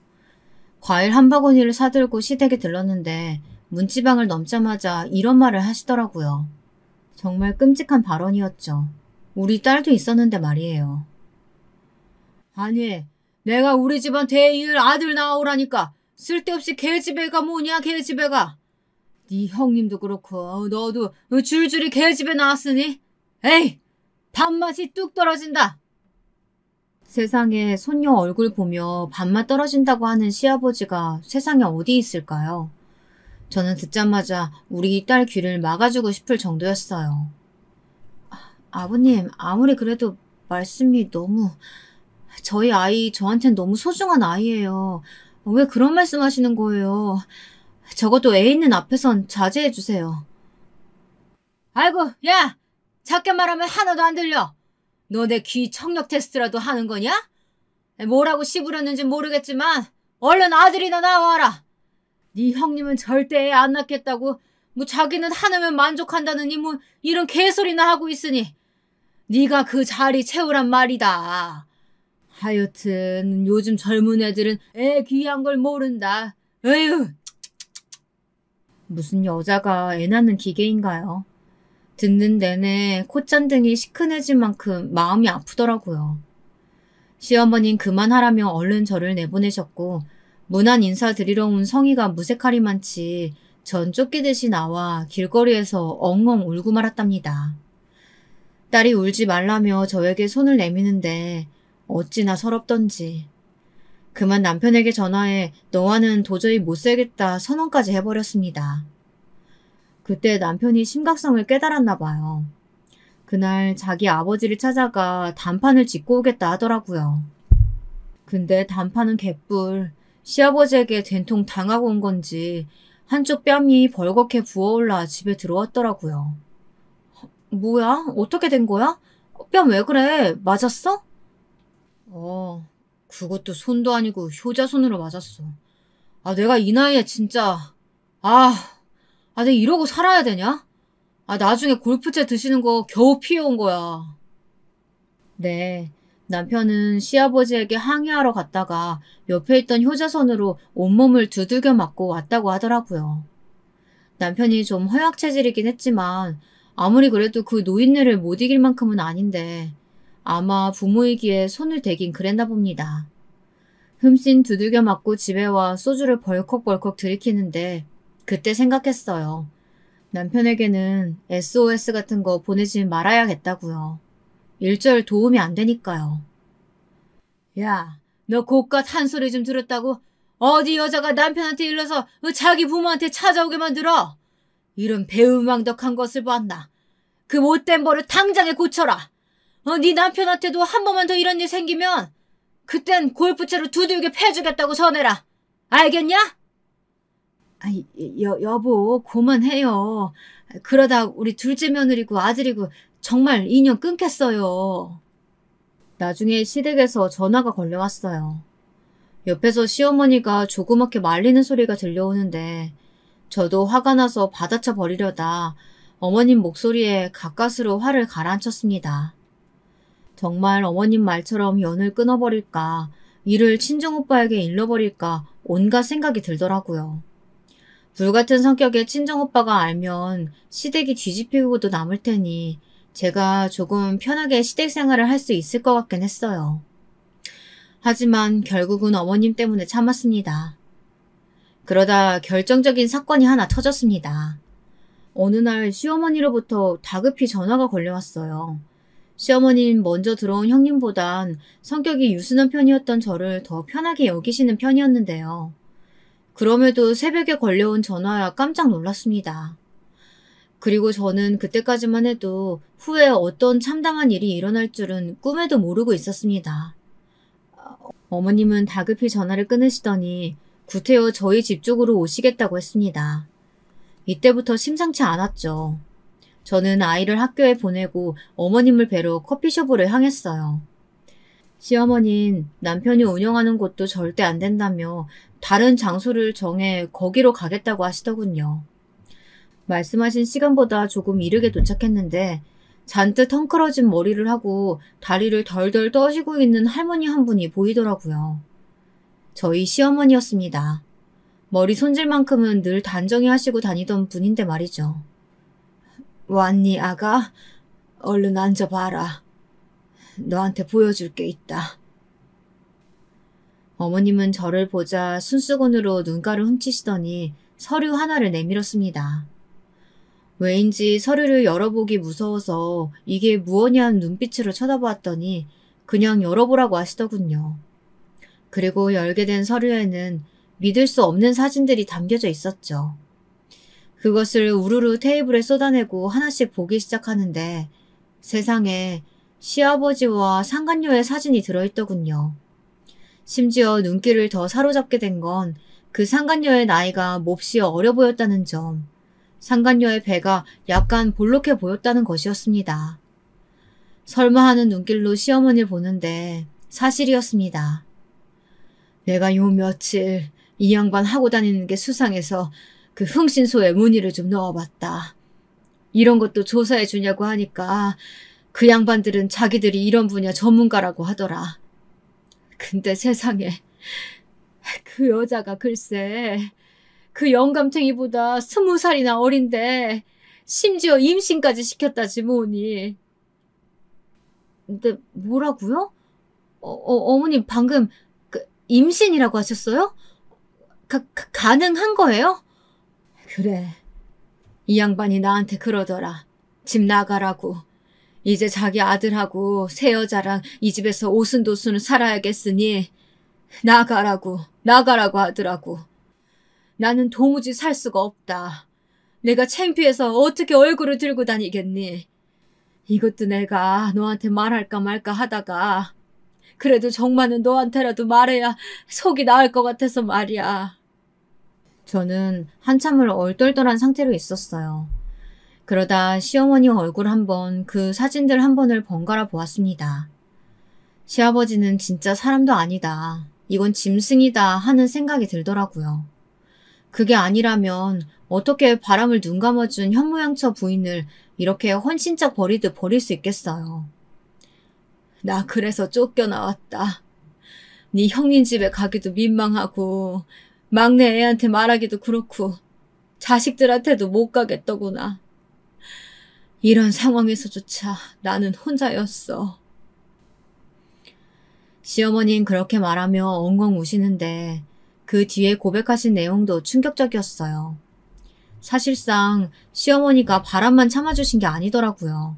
과일 한 바구니를 사들고 시댁에 들렀는데 문지방을 넘자마자 이런 말을 하시더라고요. 정말 끔찍한 발언이었죠. 우리 딸도 있었는데 말이에요. 아니, 내가 우리 집안 대이을 아들 낳아오라니까 쓸데없이 개집애가 뭐냐 개집애가. 네 형님도 그렇고 너도 줄줄이 개집애 나왔으니 에이 밥맛이 뚝 떨어진다. 세상에 손녀 얼굴 보며 밥맛 떨어진다고 하는 시아버지가 세상에 어디 있을까요? 저는 듣자마자 우리 딸 귀를 막아주고 싶을 정도였어요. 아버님, 아무리 그래도 말씀이 너무... 저희 아이 저한텐 너무 소중한 아이예요. 왜 그런 말씀 하시는 거예요? 적어도 애 있는 앞에선 자제해 주세요. 아이고, 야! 작게 말하면 하나도 안 들려. 너 내 귀 청력 테스트라도 하는 거냐? 뭐라고 씹으렸는지 모르겠지만 얼른 아들이나 나와라. 네 형님은 절대 애 안 낳겠다고 뭐 자기는 하나면 만족한다느니 뭐 이런 개소리나 하고 있으니 네가 그 자리 채우란 말이다. 하여튼 요즘 젊은 애들은 애 귀한 걸 모른다. 에휴. 무슨 여자가 애 낳는 기계인가요? 듣는 내내 콧잔등이 시큰해질 만큼 마음이 아프더라고요. 시어머닌 그만하라며 얼른 저를 내보내셨고 무난 인사 드리러 온 성의가 무색하리만치 전 쫓기듯이 나와 길거리에서 엉엉 울고 말았답니다. 딸이 울지 말라며 저에게 손을 내미는데 어찌나 서럽던지. 그만 남편에게 전화해 너와는 도저히 못 살겠다 선언까지 해버렸습니다. 그때 남편이 심각성을 깨달았나 봐요. 그날 자기 아버지를 찾아가 단판을 짓고 오겠다 하더라고요. 근데 단판은 개뿔. 시아버지에게 된통 당하고 온 건지 한쪽 뺨이 벌겋게 부어올라 집에 들어왔더라고요. 뭐야? 어떻게 된 거야? 뺨 왜 그래? 맞았어? 그것도 손도 아니고 효자손으로 맞았어. 내가 이 나이에 진짜 내가 이러고 살아야 되냐? 나중에 골프채 드시는 거 겨우 피해온 거야. 네, 남편은 시아버지에게 항의하러 갔다가 옆에 있던 효자손으로 온몸을 두들겨 맞고 왔다고 하더라고요. 남편이 좀 허약 체질이긴 했지만 아무리 그래도 그 노인네를 못 이길 만큼은 아닌데 아마 부모이기에 손을 대긴 그랬나 봅니다. 흠씬 두들겨 맞고 집에 와 소주를 벌컥벌컥 들이키는데 그때 생각했어요. 남편에게는 SOS 같은 거 보내지 말아야겠다고요. 일절 도움이 안 되니까요. 야, 너 고깟 한 소리 좀 들었다고? 어디 여자가 남편한테 일러서 자기 부모한테 찾아오게 만들어? 이런 배은망덕한 것을 봤나? 그 못된 버릇 당장에 고쳐라. 네 남편한테도 한 번만 더 이런 일 생기면 그땐 골프채로 두들겨 패주겠다고 전해라. 알겠냐? 아이, 여보, 그만해요. 그러다 우리 둘째 며느리고 아들이고 정말 인연 끊겠어요. 나중에 시댁에서 전화가 걸려왔어요. 옆에서 시어머니가 조그맣게 말리는 소리가 들려오는데 저도 화가 나서 받아쳐 버리려다 어머님 목소리에 가까스로 화를 가라앉혔습니다. 정말 어머님 말처럼 연을 끊어버릴까, 일을 친정오빠에게 일러버릴까 온갖 생각이 들더라고요. 불같은 성격의 친정오빠가 알면 시댁이 뒤집히고도 남을 테니 제가 조금 편하게 시댁 생활을 할 수 있을 것 같긴 했어요. 하지만 결국은 어머님 때문에 참았습니다. 그러다 결정적인 사건이 하나 터졌습니다. 어느 날 시어머니로부터 다급히 전화가 걸려왔어요. 시어머님 먼저 들어온 형님보단 성격이 유순한 편이었던 저를 더 편하게 여기시는 편이었는데요. 그럼에도 새벽에 걸려온 전화야 깜짝 놀랐습니다. 그리고 저는 그때까지만 해도 후에 어떤 참담한 일이 일어날 줄은 꿈에도 모르고 있었습니다. 어머님은 다급히 전화를 끊으시더니 구태여 저희 집 쪽으로 오시겠다고 했습니다. 이때부터 심상치 않았죠. 저는 아이를 학교에 보내고 어머님을 뵈러 커피숍으로 향했어요. 시어머니는 남편이 운영하는 곳도 절대 안 된다며 다른 장소를 정해 거기로 가겠다고 하시더군요. 말씀하신 시간보다 조금 이르게 도착했는데 잔뜩 헝클어진 머리를 하고 다리를 덜덜 떠시고 있는 할머니 한 분이 보이더라고요. 저희 시어머니였습니다. 머리 손질만큼은 늘 단정히 하시고 다니던 분인데 말이죠. 왔니, 아가? 얼른 앉아봐라. 너한테 보여줄 게 있다. 어머님은 저를 보자 순수건으로 눈가를 훔치시더니 서류 하나를 내밀었습니다. 왜인지 서류를 열어보기 무서워서 이게 무엇냐는 눈빛으로 쳐다보았더니 그냥 열어보라고 하시더군요. 그리고 열게 된 서류에는 믿을 수 없는 사진들이 담겨져 있었죠. 그것을 우르르 테이블에 쏟아내고 하나씩 보기 시작하는데 세상에 시아버지와 상간녀의 사진이 들어있더군요. 심지어 눈길을 더 사로잡게 된 건 그 상간녀의 나이가 몹시 어려 보였다는 점, 상간녀의 배가 약간 볼록해 보였다는 것이었습니다. 설마 하는 눈길로 시어머니를 보는데 사실이었습니다. 내가 요 며칠 이 양반 하고 다니는 게 수상해서 그 흥신소에 문의를 좀 넣어봤다. 이런 것도 조사해 주냐고 하니까 그 양반들은 자기들이 이런 분야 전문가라고 하더라. 근데 세상에 그 여자가 글쎄 그 영감탱이보다 20살이나 어린데 심지어 임신까지 시켰다지 뭐니. 근데 뭐라고요? 어머님 방금 그 임신이라고 하셨어요? 가능한 거예요? 그래. 이 양반이 나한테 그러더라. 집 나가라고. 이제 자기 아들하고 새 여자랑 이 집에서 오순도순 살아야겠으니 나가라고 하더라고. 나는 도무지 살 수가 없다. 내가 창피해서 어떻게 얼굴을 들고 다니겠니? 이것도 내가 너한테 말할까 말까 하다가 그래도 정말은 너한테라도 말해야 속이 나을 것 같아서 말이야. 저는 한참을 얼떨떨한 상태로 있었어요. 그러다 시어머니 얼굴 한 번, 그 사진들 한 번을 번갈아 보았습니다. 시아버지는 진짜 사람도 아니다. 이건 짐승이다 하는 생각이 들더라고요. 그게 아니라면 어떻게 바람을 눈 감아준 현모양처 부인을 이렇게 헌신짝 버리듯 버릴 수 있겠어요. 나 그래서 쫓겨나왔다. 네 형님 집에 가기도 민망하고 막내 애한테 말하기도 그렇고 자식들한테도 못 가겠더구나. 이런 상황에서조차 나는 혼자였어. 시어머니는 그렇게 말하며 엉엉 우시는데 그 뒤에 고백하신 내용도 충격적이었어요. 사실상 시어머니가 바람만 참아주신 게 아니더라고요.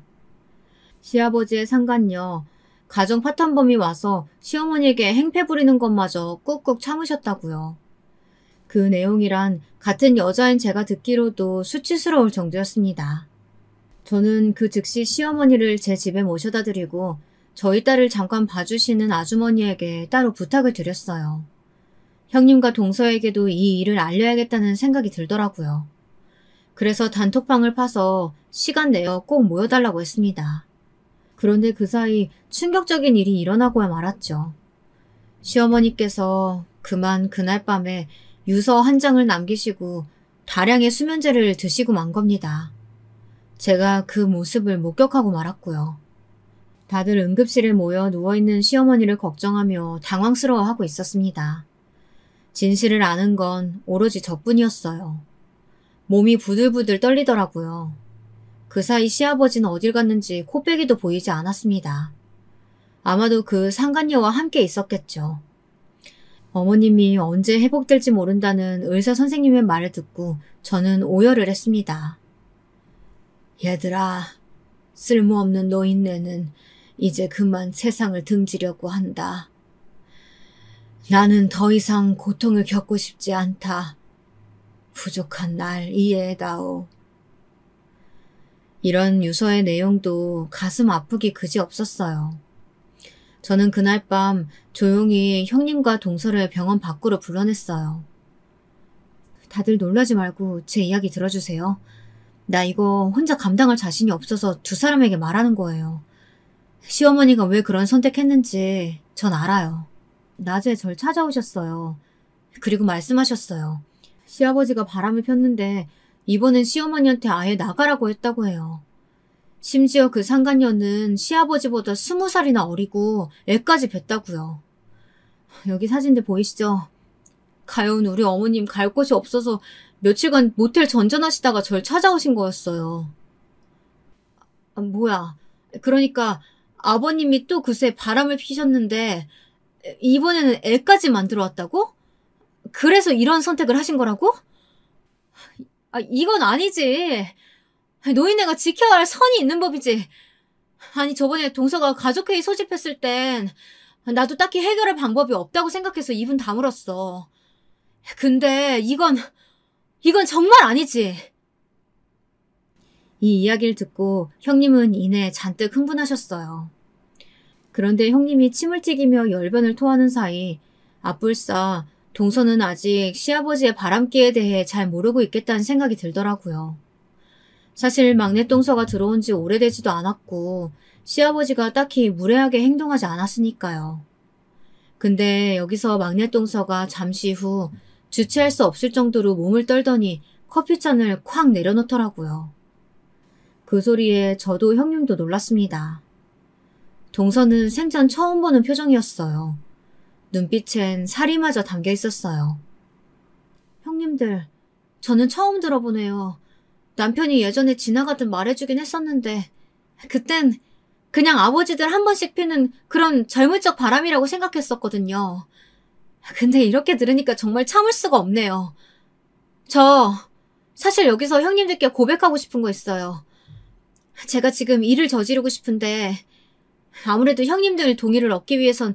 시아버지의 상간녀, 가정 파탄범이 와서 시어머니에게 행패 부리는 것마저 꾹꾹 참으셨다고요. 그 내용이란 같은 여자인 제가 듣기로도 수치스러울 정도였습니다. 저는 그 즉시 시어머니를 제 집에 모셔다 드리고 저희 딸을 잠깐 봐주시는 아주머니에게 따로 부탁을 드렸어요. 형님과 동서에게도 이 일을 알려야겠다는 생각이 들더라고요. 그래서 단톡방을 파서 시간 내어 꼭 모여달라고 했습니다. 그런데 그 사이 충격적인 일이 일어나고야 말았죠. 시어머니께서 그만 그날 밤에 유서 한 장을 남기시고 다량의 수면제를 드시고 만 겁니다. 제가 그 모습을 목격하고 말았고요. 다들 응급실에 모여 누워있는 시어머니를 걱정하며 당황스러워하고 있었습니다. 진실을 아는 건 오로지 저뿐이었어요. 몸이 부들부들 떨리더라고요. 그 사이 시아버지는 어딜 갔는지 코빼기도 보이지 않았습니다. 아마도 그 상간녀와 함께 있었겠죠. 어머님이 언제 회복될지 모른다는 의사 선생님의 말을 듣고 저는 오열을 했습니다. 얘들아, 쓸모없는 노인네는 이제 그만 세상을 등지려고 한다. 나는 더 이상 고통을 겪고 싶지 않다. 부족한 날 이해해다오. 이런 유서의 내용도 가슴 아프기 그지없었어요. 저는 그날 밤 조용히 형님과 동서를 병원 밖으로 불러냈어요. 다들 놀라지 말고 제 이야기 들어주세요. 나 이거 혼자 감당할 자신이 없어서 두 사람에게 말하는 거예요. 시어머니가 왜 그런 선택했는지 전 알아요. 낮에 절 찾아오셨어요. 그리고 말씀하셨어요. 시아버지가 바람을 폈는데 이번엔 시어머니한테 아예 나가라고 했다고 해요. 심지어 그 상간녀는 시아버지보다 20살이나 어리고 애까지 뵀다고요. 여기 사진들 보이시죠? 가여운 우리 어머님 갈 곳이 없어서 며칠간 모텔 전전하시다가 절 찾아오신 거였어요. 뭐야, 그러니까 아버님이 또 그새 바람을 피셨는데 이번에는 애까지 만들어 왔다고? 그래서 이런 선택을 하신 거라고? 이건 아니지. 노인네가 지켜야 할 선이 있는 법이지. 아니, 저번에 동서가 가족회의 소집했을 땐 나도 딱히 해결할 방법이 없다고 생각해서 입은 다물었어. 근데 이건 정말 아니지. 이 이야기를 듣고 형님은 이내 잔뜩 흥분하셨어요. 그런데 형님이 침을 튀기며 열변을 토하는 사이 앞불싸 동서는 아직 시아버지의 바람기에 대해 잘 모르고 있겠다는 생각이 들더라고요. 사실 막내 동서가 들어온 지 오래되지도 않았고 시아버지가 딱히 무례하게 행동하지 않았으니까요. 근데 여기서 막내 동서가 잠시 후 주체할 수 없을 정도로 몸을 떨더니 커피잔을 콱 내려놓더라고요. 그 소리에 저도 형님도 놀랐습니다. 동서는 생전 처음 보는 표정이었어요. 눈빛엔 살이마저 담겨 있었어요. 형님들, 저는 처음 들어보네요. 남편이 예전에 지나가듯 말해주긴 했었는데 그땐 그냥 아버지들 한 번씩 피는 그런 젊을 적 바람이라고 생각했었거든요. 근데 이렇게 들으니까 정말 참을 수가 없네요. 저 사실 여기서 형님들께 고백하고 싶은 거 있어요. 제가 지금 일을 저지르고 싶은데 아무래도 형님들 동의를 얻기 위해선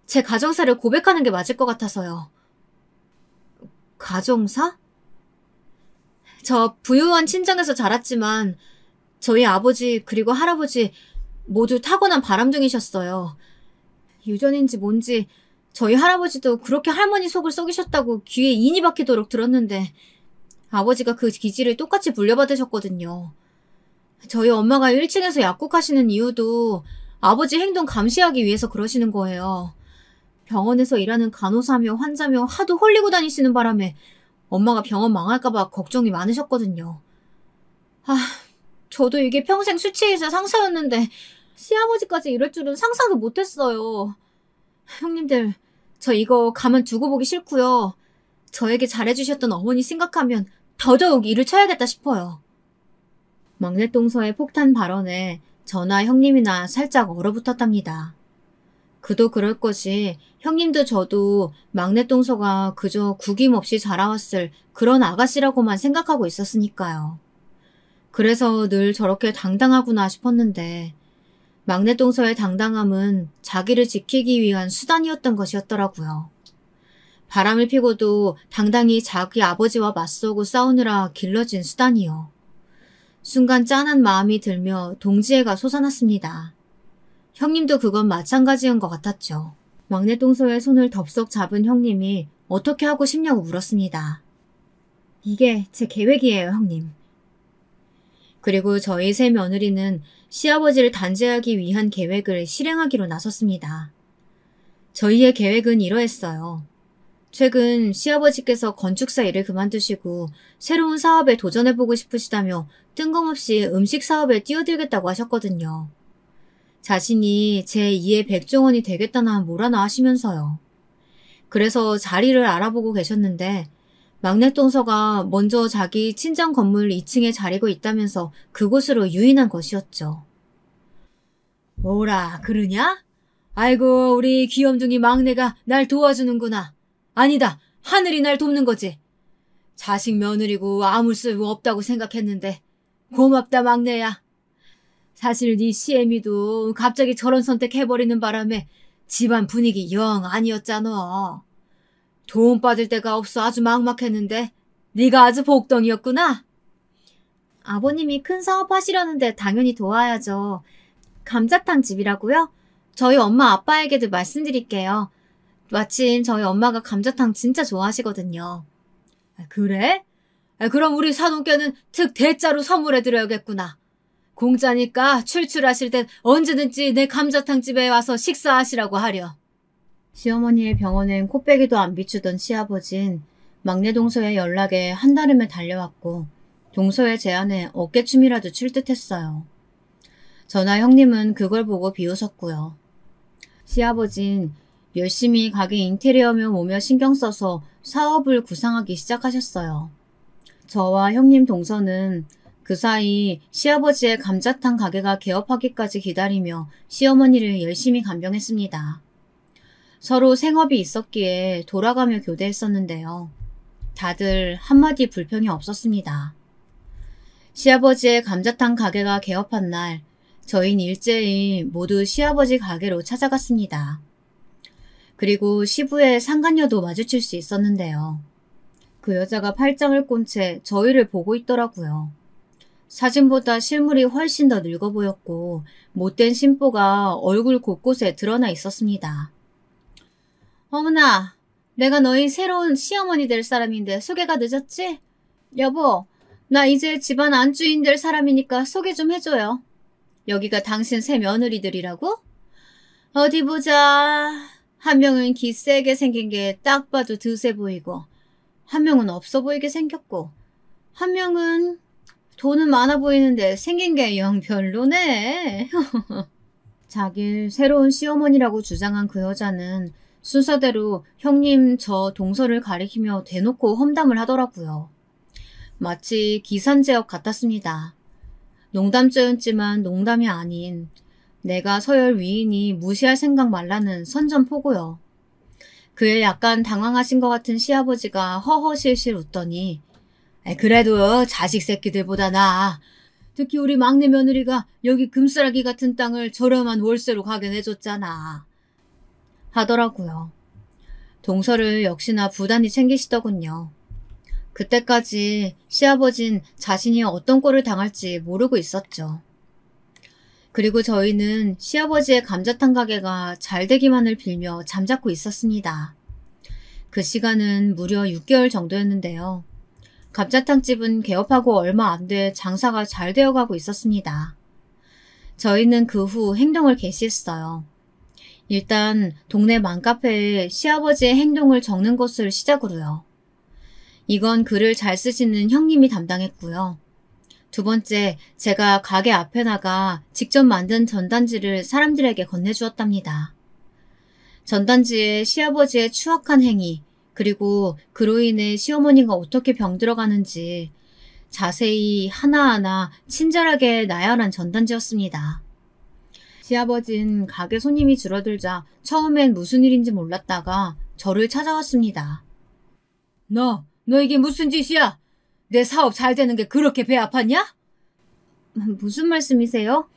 제 가정사를 고백하는 게 맞을 것 같아서요. 가정사? 저 부유한 친정에서 자랐지만 저희 아버지 그리고 할아버지 모두 타고난 바람둥이셨어요. 유전인지 뭔지 저희 할아버지도 그렇게 할머니 속을 썩이셨다고 귀에 인이 박히도록 들었는데 아버지가 그 기질을 똑같이 물려받으셨거든요. 저희 엄마가 1층에서 약국하시는 이유도 아버지 행동 감시하기 위해서 그러시는 거예요. 병원에서 일하는 간호사며 환자며 하도 홀리고 다니시는 바람에 엄마가 병원 망할까봐 걱정이 많으셨거든요. 저도 이게 평생 수치의자 상사였는데 시아버지까지 이럴 줄은 상상도 못했어요. 형님들, 저 이거 가만 두고 보기 싫고요. 저에게 잘해주셨던 어머니 생각하면 더더욱 일을 쳐야겠다 싶어요. 막내 동서의 폭탄 발언에 저나 형님이나 살짝 얼어붙었답니다. 그도 그럴 것이 형님도 저도 막내 동서가 그저 구김없이 자라왔을 그런 아가씨라고만 생각하고 있었으니까요. 그래서 늘 저렇게 당당하구나 싶었는데 막내 동서의 당당함은 자기를 지키기 위한 수단이었던 것이었더라고요. 바람을 피고도 당당히 자기 아버지와 맞서고 싸우느라 길러진 수단이요. 순간 짠한 마음이 들며 동지애가 솟아났습니다. 형님도 그건 마찬가지인 것 같았죠. 막내 동서의 손을 덥석 잡은 형님이 어떻게 하고 싶냐고 물었습니다. 이게 제 계획이에요, 형님. 그리고 저희 세 며느리는 시아버지를 단죄하기 위한 계획을 실행하기로 나섰습니다. 저희의 계획은 이러했어요. 최근 시아버지께서 건축사 일을 그만두시고 새로운 사업에 도전해보고 싶으시다며 뜬금없이 음식 사업에 뛰어들겠다고 하셨거든요. 자신이 제2의 백종원이 되겠다나 뭐라나 하시면서요. 그래서 자리를 알아보고 계셨는데 막내 동서가 먼저 자기 친정 건물 2층에 자리고 있다면서 그곳으로 유인한 것이었죠. 뭐라 그러냐? 아이고 우리 귀염둥이 막내가 날 도와주는구나. 아니다, 하늘이 날 돕는 거지. 자식 며느리고 아무 쓸모 없다고 생각했는데 고맙다 막내야. 사실 네 시애미도 갑자기 저런 선택해버리는 바람에 집안 분위기 영 아니었잖아. 도움 받을 데가 없어 아주 막막했는데 네가 아주 복덩이였구나. 아버님이 큰 사업 하시려는데 당연히 도와야죠. 감자탕 집이라고요? 저희 엄마 아빠에게도 말씀드릴게요. 마침 저희 엄마가 감자탕 진짜 좋아하시거든요. 그래? 그럼 우리 사돈께는 특 대짜로 선물해드려야겠구나. 공짜니까 출출하실 땐 언제든지 내 감자탕 집에 와서 식사하시라고 하려. 시어머니의 병원엔 코빼기도 안 비추던 시아버진 막내 동서의 연락에 한달음에 달려왔고 동서의 제안에 어깨춤이라도 출 듯했어요. 저나 형님은 그걸 보고 비웃었고요. 시아버진 열심히 가게 인테리어며 뭐며 신경 써서 사업을 구상하기 시작하셨어요. 저와 형님 동서는 그 사이 시아버지의 감자탕 가게가 개업하기까지 기다리며 시어머니를 열심히 간병했습니다. 서로 생업이 있었기에 돌아가며 교대했었는데요. 다들 한마디 불평이 없었습니다. 시아버지의 감자탕 가게가 개업한 날 저희는 일제히 모두 시아버지 가게로 찾아갔습니다. 그리고 시부의 상간녀도 마주칠 수 있었는데요. 그 여자가 팔짱을 꼰 채 저희를 보고 있더라고요. 사진보다 실물이 훨씬 더 늙어 보였고 못된 심보가 얼굴 곳곳에 드러나 있었습니다. 어머나, 내가 너희 새로운 시어머니 될 사람인데 소개가 늦었지? 여보, 나 이제 집안 안주인 될 사람이니까 소개 좀 해줘요. 여기가 당신 새 며느리들이라고? 어디 보자. 한 명은 기 세게 생긴 게 딱 봐도 드세 보이고 한 명은 없어 보이게 생겼고 한 명은 돈은 많아 보이는데 생긴 게 영 별로네. 자길 새로운 시어머니라고 주장한 그 여자는 순서대로 형님 저 동서를 가리키며 대놓고 험담을 하더라고요. 마치 기산제역 같았습니다. 농담조였지만 농담이 아닌 내가 서열 위이니 무시할 생각 말라는 선전포고요. 그에 약간 당황하신 것 같은 시아버지가 허허실실 웃더니 그래도 자식 새끼들보다 나아. 특히 우리 막내 며느리가 여기 금싸라기 같은 땅을 저렴한 월세로 가게 내줬잖아. 하더라고요. 동서를 역시나 부단히 챙기시더군요. 그때까지 시아버진 자신이 어떤 꼴을 당할지 모르고 있었죠. 그리고 저희는 시아버지의 감자탕 가게가 잘 되기만을 빌며 잠자코 있었습니다. 그 시간은 무려 6개월 정도였는데요. 감자탕집은 개업하고 얼마 안 돼 장사가 잘 되어가고 있었습니다. 저희는 그 후 행동을 개시했어요. 일단 동네 맘카페에 시아버지의 행동을 적는 것을 시작으로요. 이건 글을 잘 쓰시는 형님이 담당했고요. 두 번째, 제가 가게 앞에 나가 직접 만든 전단지를 사람들에게 건네주었답니다. 전단지에 시아버지의 추악한 행위, 그리고 그로 인해 시어머니가 어떻게 병들어가는지 자세히 하나하나 친절하게 나열한 전단지였습니다. 시아버진 가게 손님이 줄어들자 처음엔 무슨 일인지 몰랐다가 저를 찾아왔습니다. 너 이게 무슨 짓이야? 내 사업 잘 되는 게 그렇게 배 아팠냐? 무슨 말씀이세요?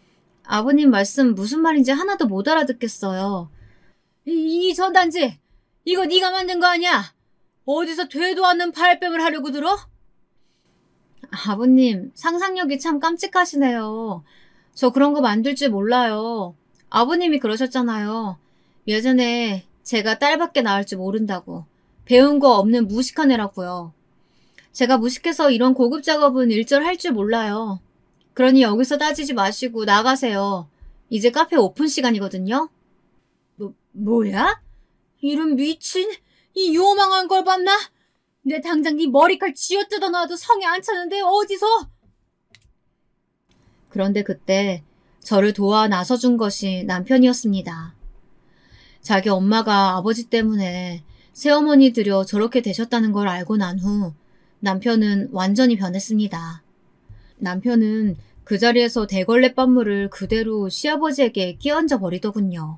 아버님 말씀 무슨 말인지 하나도 못 알아듣겠어요. 이 전단지, 이거 네가 만든 거 아니야? 어디서 되도 않는 발뺌을 하려고 들어? 아버님, 상상력이 참 깜찍하시네요. 저 그런 거 만들 줄 몰라요. 아버님이 그러셨잖아요. 예전에 제가 딸밖에 낳을 줄 모른다고. 배운 거 없는 무식한 애라고요. 제가 무식해서 이런 고급 작업은 일절 할 줄 몰라요. 그러니 여기서 따지지 마시고 나가세요. 이제 카페 오픈 시간이거든요. 뭐야? 이런 미친, 이 요망한 걸 봤나? 내 당장 네 머리칼 쥐어뜯어 놔도 성에 안 차는데 어디서? 그런데 그때 저를 도와 나서준 것이 남편이었습니다. 자기 엄마가 아버지 때문에 새어머니 들여 저렇게 되셨다는 걸 알고 난 후 남편은 완전히 변했습니다. 남편은 그 자리에서 대걸레 빤물을 그대로 시아버지에게 끼얹어 버리더군요.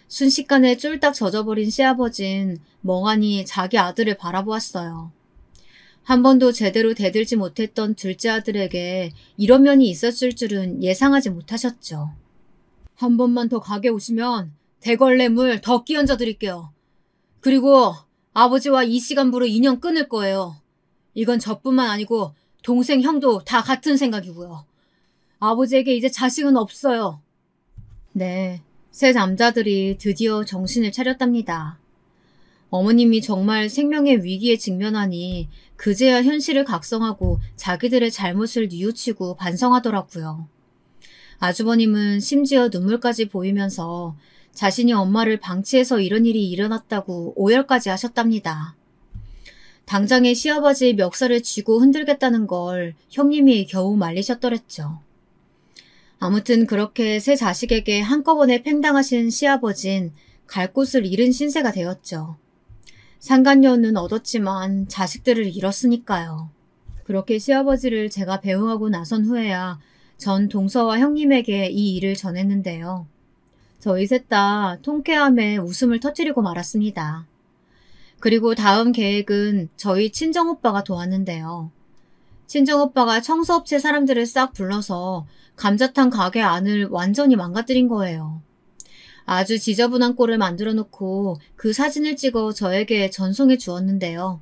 순식간에 쫄딱 젖어버린 시아버진 멍하니 자기 아들을 바라보았어요. 한 번도 제대로 대들지 못했던 둘째 아들에게 이런 면이 있었을 줄은 예상하지 못하셨죠. 한 번만 더 가게 오시면 대걸레 물 더 끼얹어 드릴게요. 그리고 아버지와 이 시간부로 인연 끊을 거예요. 이건 저뿐만 아니고 동생, 형도 다 같은 생각이고요. 아버지에게 이제 자식은 없어요. 네, 세 남자들이 드디어 정신을 차렸답니다. 어머님이 정말 생명의 위기에 직면하니 그제야 현실을 각성하고 자기들의 잘못을 뉘우치고 반성하더라고요. 아주버님은 심지어 눈물까지 보이면서 자신이 엄마를 방치해서 이런 일이 일어났다고 오열까지 하셨답니다. 당장에 시아버지의 멱살을 쥐고 흔들겠다는 걸 형님이 겨우 말리셨더랬죠. 아무튼 그렇게 세 자식에게 한꺼번에 팽당하신 시아버진 갈 곳을 잃은 신세가 되었죠. 상간녀는 얻었지만 자식들을 잃었으니까요. 그렇게 시아버지를 제가 배웅하고 나선 후에야 전 동서와 형님에게 이 일을 전했는데요. 저희 셋 다 통쾌함에 웃음을 터뜨리고 말았습니다. 그리고 다음 계획은 저희 친정오빠가 도왔는데요. 친정오빠가 청소업체 사람들을 싹 불러서 감자탕 가게 안을 완전히 망가뜨린 거예요. 아주 지저분한 꼴을 만들어 놓고 그 사진을 찍어 저에게 전송해 주었는데요.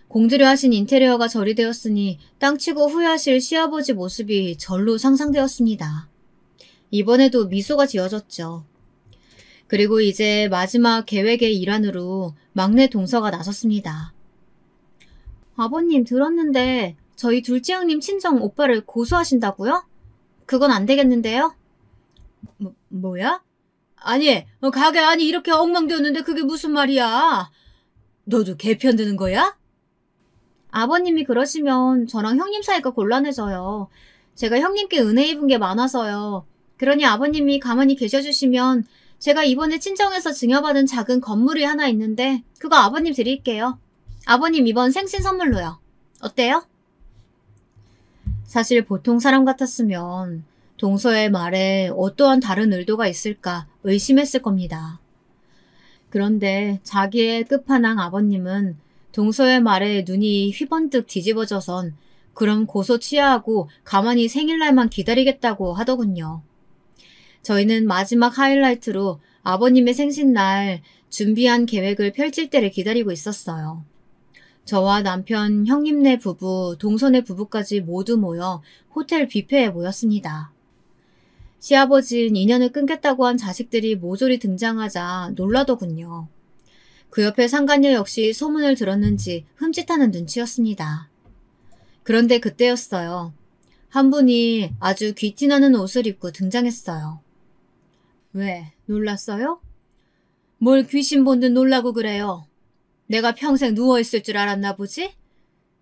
공들여 하신 인테리어가 절이되었으니 땅치고 후회하실 시아버지 모습이 절로 상상되었습니다. 이번에도 미소가 지어졌죠. 그리고 이제 마지막 계획의 일환으로 막내 동서가 나섰습니다. 아버님 들었는데 저희 둘째 형님 친정 오빠를 고소하신다고요? 그건 안 되겠는데요? 뭐야? 아니, 가게 안이 이렇게 엉망되었는데 그게 무슨 말이야? 너도 걔 편드는 거야? 아버님이 그러시면 저랑 형님 사이가 곤란해져요. 제가 형님께 은혜 입은 게 많아서요. 그러니 아버님이 가만히 계셔주시면 제가 이번에 친정에서 증여받은 작은 건물이 하나 있는데 그거 아버님 드릴게요. 아버님 이번 생신 선물로요. 어때요? 사실 보통 사람 같았으면 동서의 말에 어떠한 다른 의도가 있을까 의심했을 겁니다. 그런데 자기의 끝판왕 아버님은 동서의 말에 눈이 휘번뜩 뒤집어져선 그럼 고소 취하하고 가만히 생일날만 기다리겠다고 하더군요. 저희는 마지막 하이라이트로 아버님의 생신날 준비한 계획을 펼칠 때를 기다리고 있었어요. 저와 남편, 형님네 부부, 동서네 부부까지 모두 모여 호텔 뷔페에 모였습니다. 시아버진 인연을 끊겠다고 한 자식들이 모조리 등장하자 놀라더군요. 그 옆에 상간녀 역시 소문을 들었는지 흠칫하는 눈치였습니다. 그런데 그때였어요. 한 분이 아주 귀티나는 옷을 입고 등장했어요. 왜, 놀랐어요? 뭘 귀신 본 듯 놀라고 그래요. 내가 평생 누워있을 줄 알았나 보지?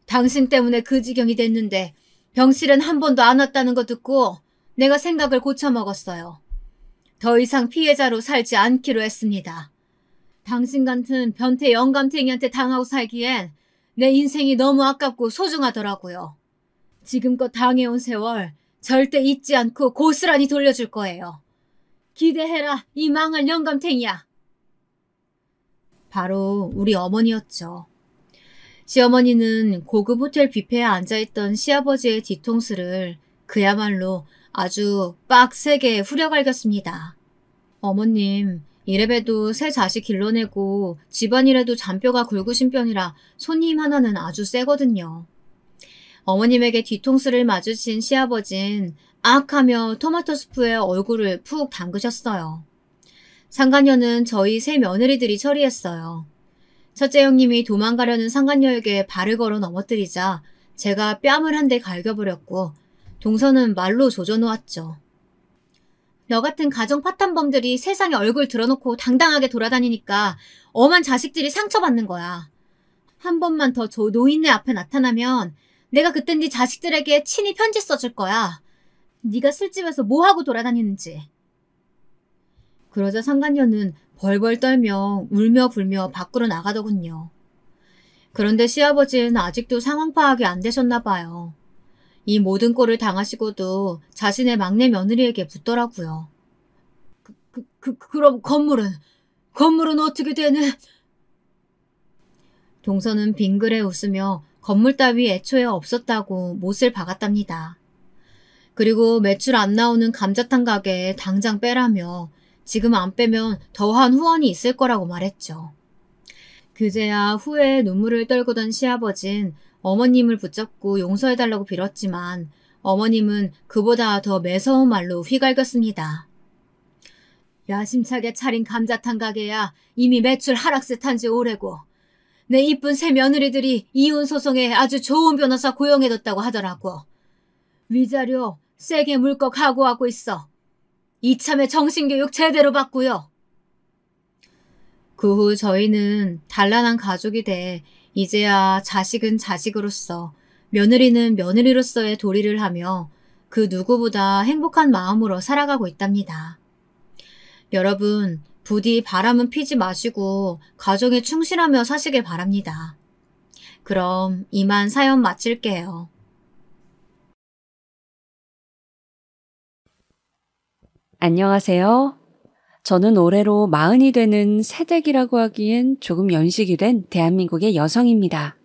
당신 때문에 그 지경이 됐는데 병실은 한 번도 안 왔다는 거 듣고 내가 생각을 고쳐먹었어요. 더 이상 피해자로 살지 않기로 했습니다. 당신 같은 변태 영감탱이한테 당하고 살기엔 내 인생이 너무 아깝고 소중하더라고요. 지금껏 당해온 세월 절대 잊지 않고 고스란히 돌려줄 거예요. 기대해라, 이 망할 영감탱이야. 바로 우리 어머니였죠. 시어머니는 고급 호텔 뷔페에 앉아있던 시아버지의 뒤통수를 그야말로 아주 빡세게 후려갈겼습니다. 어머님, 이래봬도 새 자식 길러내고 집안일에도 잔뼈가 굵으신 편이라 손님 하나는 아주 세거든요. 어머님에게 뒤통수를 맞으신 시아버진 악하며 토마토 수프에 얼굴을 푹 담그셨어요. 상간녀는 저희 세 며느리들이 처리했어요. 첫째 형님이 도망가려는 상간녀에게 발을 걸어 넘어뜨리자 제가 뺨을 한 대 갈겨버렸고 동서는 말로 조져놓았죠. 너 같은 가정 파탄범들이 세상에 얼굴 드러놓고 당당하게 돌아다니니까 엄한 자식들이 상처받는 거야. 한 번만 더 저 노인네 앞에 나타나면 내가 그땐 네 자식들에게 친히 편지 써줄 거야. 네가 술집에서 뭐하고 돌아다니는지. 그러자 상간녀는 벌벌 떨며 울며 불며 밖으로 나가더군요. 그런데 시아버지는 아직도 상황 파악이 안 되셨나 봐요. 이 모든 꼴을 당하시고도 자신의 막내 며느리에게 묻더라고요. 그럼 건물은 어떻게 되는? 동서는 빙그레 웃으며 건물 따위 애초에 없었다고 못을 박았답니다. 그리고 매출 안 나오는 감자탕 가게에 당장 빼라며 지금 안 빼면 더한 후원이 있을 거라고 말했죠. 그제야 후회에 눈물을 떨구던 시아버진 어머님을 붙잡고 용서해달라고 빌었지만 어머님은 그보다 더 매서운 말로 휘갈겼습니다. 야심차게 차린 감자탕 가게야 이미 매출 하락세 탄 지 오래고 내 이쁜 새 며느리들이 이혼 소송에 아주 좋은 변호사 고용해뒀다고 하더라고. 위자료 세게 물 거 각오하고 있어. 이참에 정신교육 제대로 받고요. 그 후 저희는 단란한 가족이 돼 이제야 자식은 자식으로서 며느리는 며느리로서의 도리를 하며 그 누구보다 행복한 마음으로 살아가고 있답니다. 여러분, 부디 바람은 피지 마시고 가정에 충실하며 사시길 바랍니다. 그럼 이만 사연 마칠게요. 안녕하세요. 저는 올해로 40이 되는 새댁이라고 하기엔 조금 연식이 된 대한민국의 여성입니다.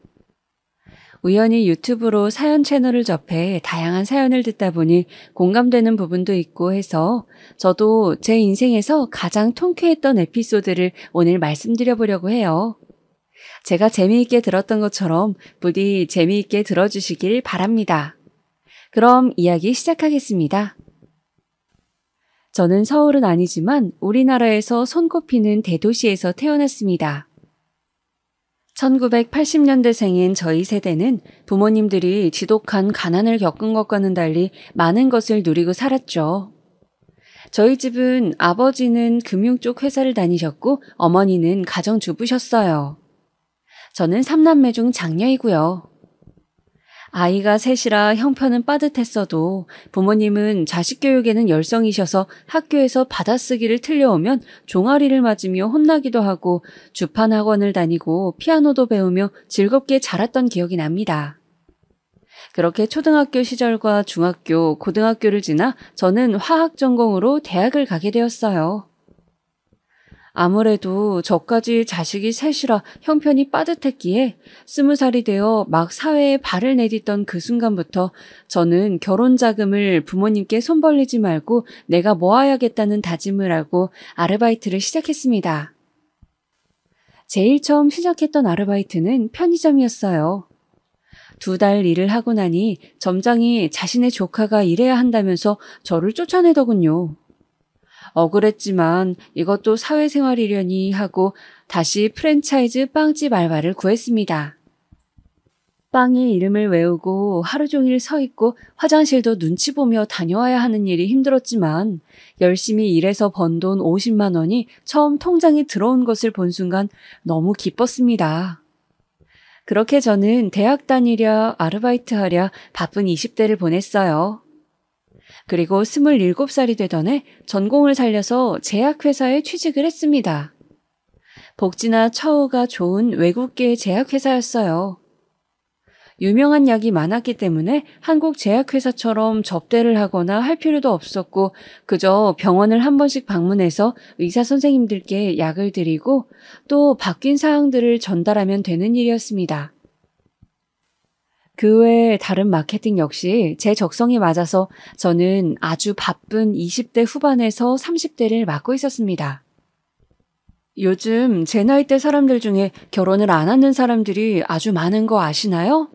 우연히 유튜브로 사연 채널을 접해 다양한 사연을 듣다 보니 공감되는 부분도 있고 해서 저도 제 인생에서 가장 통쾌했던 에피소드를 오늘 말씀드려보려고 해요. 제가 재미있게 들었던 것처럼 부디 재미있게 들어주시길 바랍니다. 그럼 이야기 시작하겠습니다. 저는 서울은 아니지만 우리나라에서 손꼽히는 대도시에서 태어났습니다. 1980년대생인 저희 세대는 부모님들이 지독한 가난을 겪은 것과는 달리 많은 것을 누리고 살았죠. 저희 집은 아버지는 금융 쪽 회사를 다니셨고 어머니는 가정주부셨어요. 저는 3남매 중 장녀이고요. 아이가 셋이라 형편은 빠듯했어도 부모님은 자식 교육에는 열성이셔서 학교에서 받아쓰기를 틀려오면 종아리를 맞으며 혼나기도 하고 주판 학원을 다니고 피아노도 배우며 즐겁게 자랐던 기억이 납니다. 그렇게 초등학교 시절과 중학교, 고등학교를 지나 저는 화학 전공으로 대학을 가게 되었어요. 아무래도 저까지 자식이 셋이라 형편이 빠듯했기에 20살이 되어 막 사회에 발을 내딛던 그 순간부터 저는 결혼 자금을 부모님께 손 벌리지 말고 내가 모아야겠다는 다짐을 하고 아르바이트를 시작했습니다. 제일 처음 시작했던 아르바이트는 편의점이었어요. 2달 일을 하고 나니 점장이 자신의 조카가 일해야 한다면서 저를 쫓아내더군요. 억울했지만 이것도 사회생활이려니 하고 다시 프랜차이즈 빵집 알바를 구했습니다. 빵의 이름을 외우고 하루 종일 서 있고 화장실도 눈치 보며 다녀와야 하는 일이 힘들었지만 열심히 일해서 번 돈 50만 원이 처음 통장에 들어온 것을 본 순간 너무 기뻤습니다. 그렇게 저는 대학 다니랴 아르바이트 하랴 바쁜 20대를 보냈어요. 그리고 27살이 되던 해 전공을 살려서 제약회사에 취직을 했습니다. 복지나 처우가 좋은 외국계 제약회사였어요. 유명한 약이 많았기 때문에 한국 제약회사처럼 접대를 하거나 할 필요도 없었고 그저 병원을 한 번씩 방문해서 의사 선생님들께 약을 드리고 또 바뀐 사항들을 전달하면 되는 일이었습니다. 그 외에 다른 마케팅 역시 제 적성에 맞아서 저는 아주 바쁜 20대 후반에서 30대를 맡고 있었습니다. 요즘 제 나이대 사람들 중에 결혼을 안 하는 사람들이 아주 많은 거 아시나요?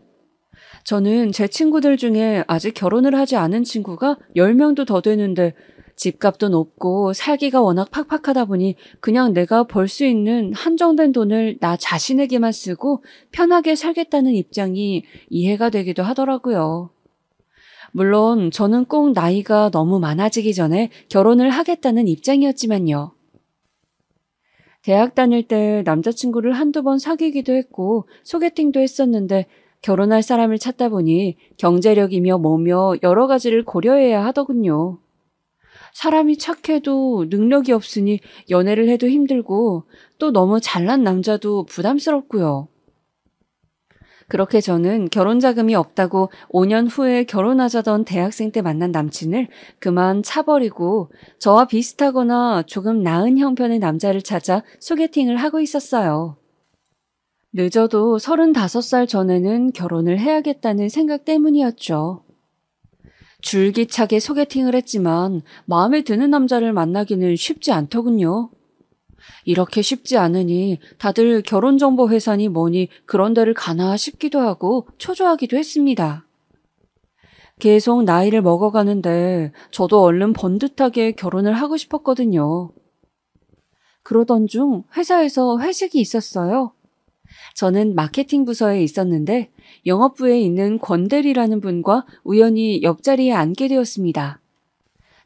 저는 제 친구들 중에 아직 결혼을 하지 않은 친구가 10명도 더 되는데 집값도 높고 살기가 워낙 팍팍하다 보니 그냥 내가 벌 수 있는 한정된 돈을 나 자신에게만 쓰고 편하게 살겠다는 입장이 이해가 되기도 하더라고요. 물론 저는 꼭 나이가 너무 많아지기 전에 결혼을 하겠다는 입장이었지만요. 대학 다닐 때 남자친구를 한두 번 사귀기도 했고 소개팅도 했었는데 결혼할 사람을 찾다 보니 경제력이며 뭐며 여러 가지를 고려해야 하더군요. 사람이 착해도 능력이 없으니 연애를 해도 힘들고 또 너무 잘난 남자도 부담스럽고요. 그렇게 저는 결혼 자금이 없다고 5년 후에 결혼하자던 대학생 때 만난 남친을 그만 차버리고 저와 비슷하거나 조금 나은 형편의 남자를 찾아 소개팅을 하고 있었어요. 늦어도 35살 전에는 결혼을 해야겠다는 생각 때문이었죠. 줄기차게 소개팅을 했지만 마음에 드는 남자를 만나기는 쉽지 않더군요. 이렇게 쉽지 않으니 다들 결혼정보회사니 뭐니 그런 데를 가나 싶기도 하고 초조하기도 했습니다. 계속 나이를 먹어가는데 저도 얼른 번듯하게 결혼을 하고 싶었거든요. 그러던 중 회사에서 회식이 있었어요. 저는 마케팅 부서에 있었는데 영업부에 있는 권대리라는 분과 우연히 옆자리에 앉게 되었습니다.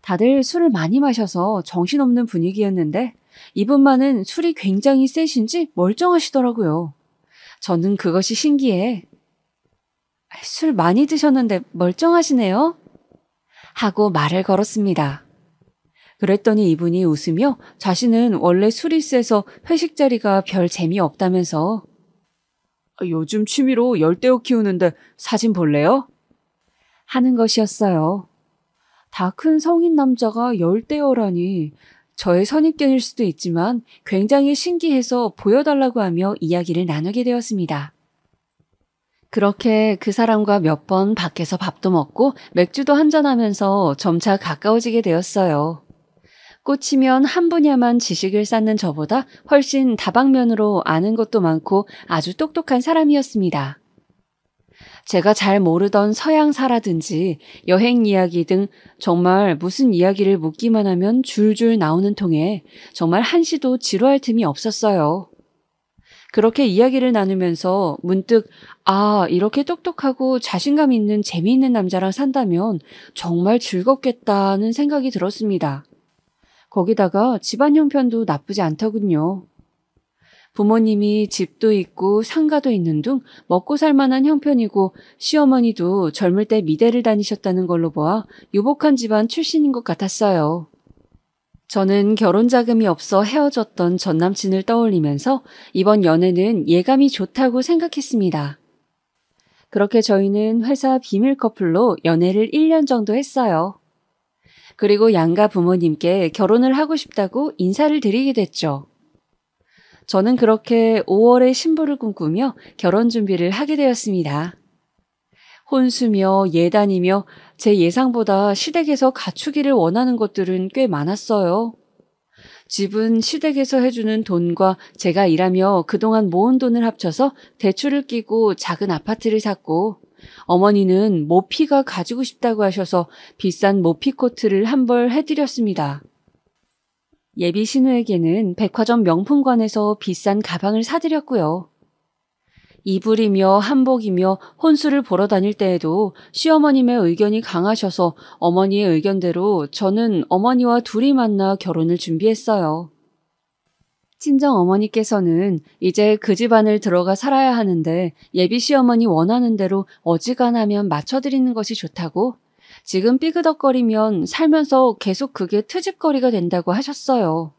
다들 술을 많이 마셔서 정신없는 분위기였는데 이분만은 술이 굉장히 세신지 멀쩡하시더라고요. 저는 그것이 신기해. 술 많이 드셨는데 멀쩡하시네요? 하고 말을 걸었습니다. 그랬더니 이분이 웃으며 자신은 원래 술이 세서 회식 자리가 별 재미없다면서 요즘 취미로 열대어 키우는데 사진 볼래요? 하는 것이었어요. 다 큰 성인 남자가 열대어라니 저의 선입견일 수도 있지만 굉장히 신기해서 보여달라고 하며 이야기를 나누게 되었습니다. 그렇게 그 사람과 몇 번 밖에서 밥도 먹고 맥주도 한잔하면서 점차 가까워지게 되었어요. 꽂히면 한 분야만 지식을 쌓는 저보다 훨씬 다방면으로 아는 것도 많고 아주 똑똑한 사람이었습니다. 제가 잘 모르던 서양사라든지 여행 이야기 등 정말 무슨 이야기를 묻기만 하면 줄줄 나오는 통에 정말 한시도 지루할 틈이 없었어요. 그렇게 이야기를 나누면서 문득 이렇게 똑똑하고 자신감 있는 재미있는 남자랑 산다면 정말 즐겁겠다는 생각이 들었습니다. 거기다가 집안 형편도 나쁘지 않더군요. 부모님이 집도 있고 상가도 있는 둥 먹고 살 만한 형편이고 시어머니도 젊을 때 미대를 다니셨다는 걸로 보아 유복한 집안 출신인 것 같았어요. 저는 결혼 자금이 없어 헤어졌던 전 남친을 떠올리면서 이번 연애는 예감이 좋다고 생각했습니다. 그렇게 저희는 회사 비밀 커플로 연애를 1년 정도 했어요. 그리고 양가 부모님께 결혼을 하고 싶다고 인사를 드리게 됐죠. 저는 그렇게 5월에 신부를 꿈꾸며 결혼 준비를 하게 되었습니다. 혼수며 예단이며 제 예상보다 시댁에서 갖추기를 원하는 것들은 꽤 많았어요. 집은 시댁에서 해주는 돈과 제가 일하며 그동안 모은 돈을 합쳐서 대출을 끼고 작은 아파트를 샀고 어머니는 모피가 가지고 싶다고 하셔서 비싼 모피 코트를 한 벌 해드렸습니다. 예비 신우에게는 백화점 명품관에서 비싼 가방을 사드렸고요. 이불이며 한복이며 혼수를 보러 다닐 때에도 시어머님의 의견이 강하셔서 어머니의 의견대로 저는 어머니와 둘이 만나 결혼을 준비했어요. 친정 어머니께서는 이제 그 집안을 들어가 살아야 하는데 예비 시어머니 원하는 대로 어지간하면 맞춰드리는 것이 좋다고, 지금 삐그덕거리면 살면서 계속 그게 트집거리가 된다고 하셨어요.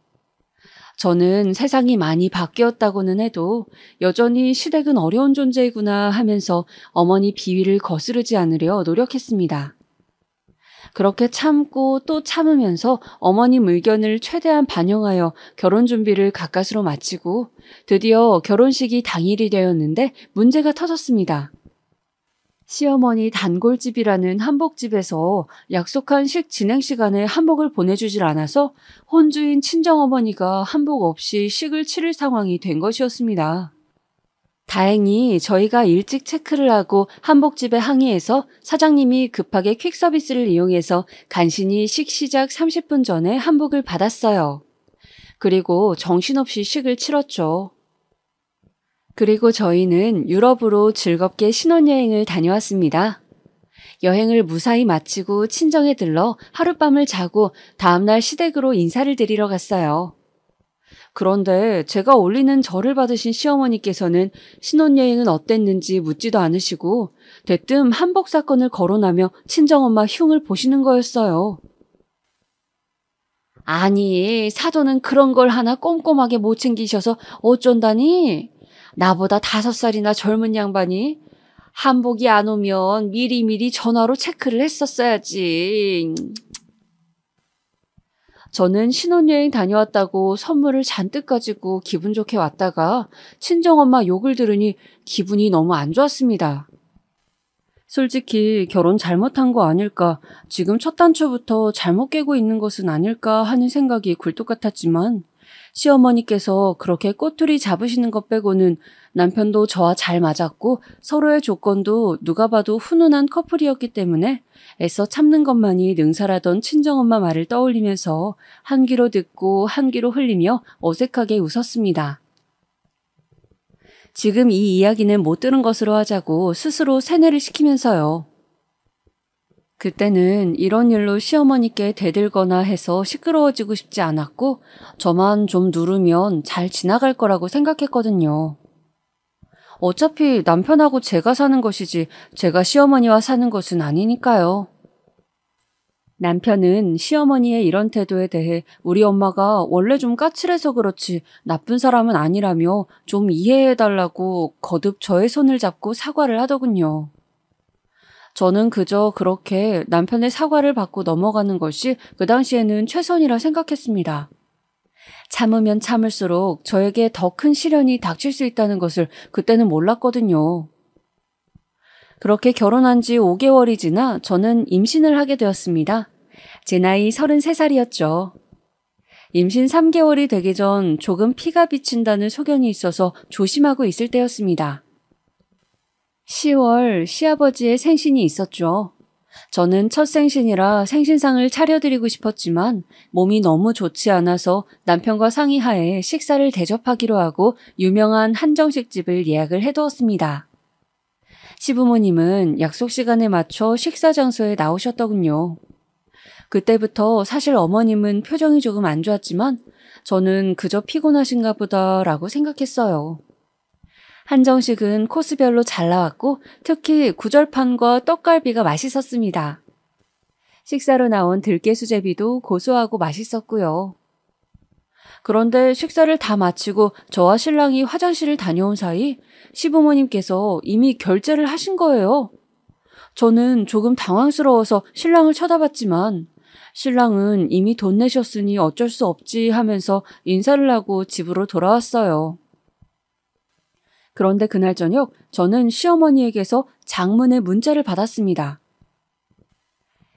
저는 세상이 많이 바뀌었다고는 해도 여전히 시댁은 어려운 존재이구나 하면서 어머니 비위를 거스르지 않으려 노력했습니다. 그렇게 참고 또 참으면서 어머님 의견을 최대한 반영하여 결혼 준비를 가까스로 마치고 드디어 결혼식이 당일이 되었는데 문제가 터졌습니다. 시어머니 단골집이라는 한복집에서 약속한 식 진행 시간에 한복을 보내주질 않아서 혼주인 친정어머니가 한복 없이 식을 치를 상황이 된 것이었습니다. 다행히 저희가 일찍 체크를 하고 한복집에 항의해서 사장님이 급하게 퀵서비스를 이용해서 간신히 식 시작 30분 전에 한복을 받았어요. 그리고 정신없이 식을 치렀죠. 그리고 저희는 유럽으로 즐겁게 신혼여행을 다녀왔습니다. 여행을 무사히 마치고 친정에 들러 하룻밤을 자고 다음날 시댁으로 인사를 드리러 갔어요. 그런데 제가 올리는 절을 받으신 시어머니께서는 신혼여행은 어땠는지 묻지도 않으시고 대뜸 한복 사건을 거론하며 친정엄마 흉을 보시는 거였어요. 아니, 사돈은 그런 걸 하나 꼼꼼하게 못 챙기셔서 어쩐다니? 나보다 5살이나 젊은 양반이 한복이 안 오면 미리미리 전화로 체크를 했었어야지. 저는 신혼여행 다녀왔다고 선물을 잔뜩 가지고 기분 좋게 왔다가 친정엄마 욕을 들으니 기분이 너무 안 좋았습니다. 솔직히 결혼 잘못한 거 아닐까, 지금 첫 단추부터 잘못 깨고 있는 것은 아닐까 하는 생각이 굴뚝 같았지만 시어머니께서 그렇게 꼬투리 잡으시는 것 빼고는 남편도 저와 잘 맞았고 서로의 조건도 누가 봐도 훈훈한 커플이었기 때문에 애써 참는 것만이 능사라던 친정엄마 말을 떠올리면서 한 귀로 듣고 한 귀로 흘리며 어색하게 웃었습니다. 지금 이 이야기는 못 들은 것으로 하자고 스스로 세뇌를 시키면서요. 그때는 이런 일로 시어머니께 대들거나 해서 시끄러워지고 싶지 않았고 저만 좀 누르면 잘 지나갈 거라고 생각했거든요. 어차피 남편하고 제가 사는 것이지 제가 시어머니와 사는 것은 아니니까요. 남편은 시어머니의 이런 태도에 대해 우리 엄마가 원래 좀 까칠해서 그렇지 나쁜 사람은 아니라며 좀 이해해달라고 거듭 저의 손을 잡고 사과를 하더군요. 저는 그저 그렇게 남편의 사과를 받고 넘어가는 것이 그 당시에는 최선이라 생각했습니다. 참으면 참을수록 저에게 더 큰 시련이 닥칠 수 있다는 것을 그때는 몰랐거든요. 그렇게 결혼한 지 5개월이 지나 저는 임신을 하게 되었습니다. 제 나이 33살이었죠. 임신 3개월이 되기 전 조금 피가 비친다는 소견이 있어서 조심하고 있을 때였습니다. 10월 시아버지의 생신이 있었죠. 저는 첫 생신이라 생신상을 차려드리고 싶었지만 몸이 너무 좋지 않아서 남편과 상의하에 식사를 대접하기로 하고 유명한 한정식집을 예약을 해두었습니다. 시부모님은 약속 시간에 맞춰 식사 장소에 나오셨더군요. 그때부터 사실 어머님은 표정이 조금 안 좋았지만 저는 그저 피곤하신가 보다라고 생각했어요. 한정식은 코스별로 잘 나왔고 특히 구절판과 떡갈비가 맛있었습니다. 식사로 나온 들깨수제비도 고소하고 맛있었고요. 그런데 식사를 다 마치고 저와 신랑이 화장실을 다녀온 사이 시부모님께서 이미 결제를 하신 거예요. 저는 조금 당황스러워서 신랑을 쳐다봤지만 신랑은 이미 돈 내셨으니 어쩔 수 없지 하면서 인사를 하고 집으로 돌아왔어요. 그런데 그날 저녁 저는 시어머니에게서 장문의 문자를 받았습니다.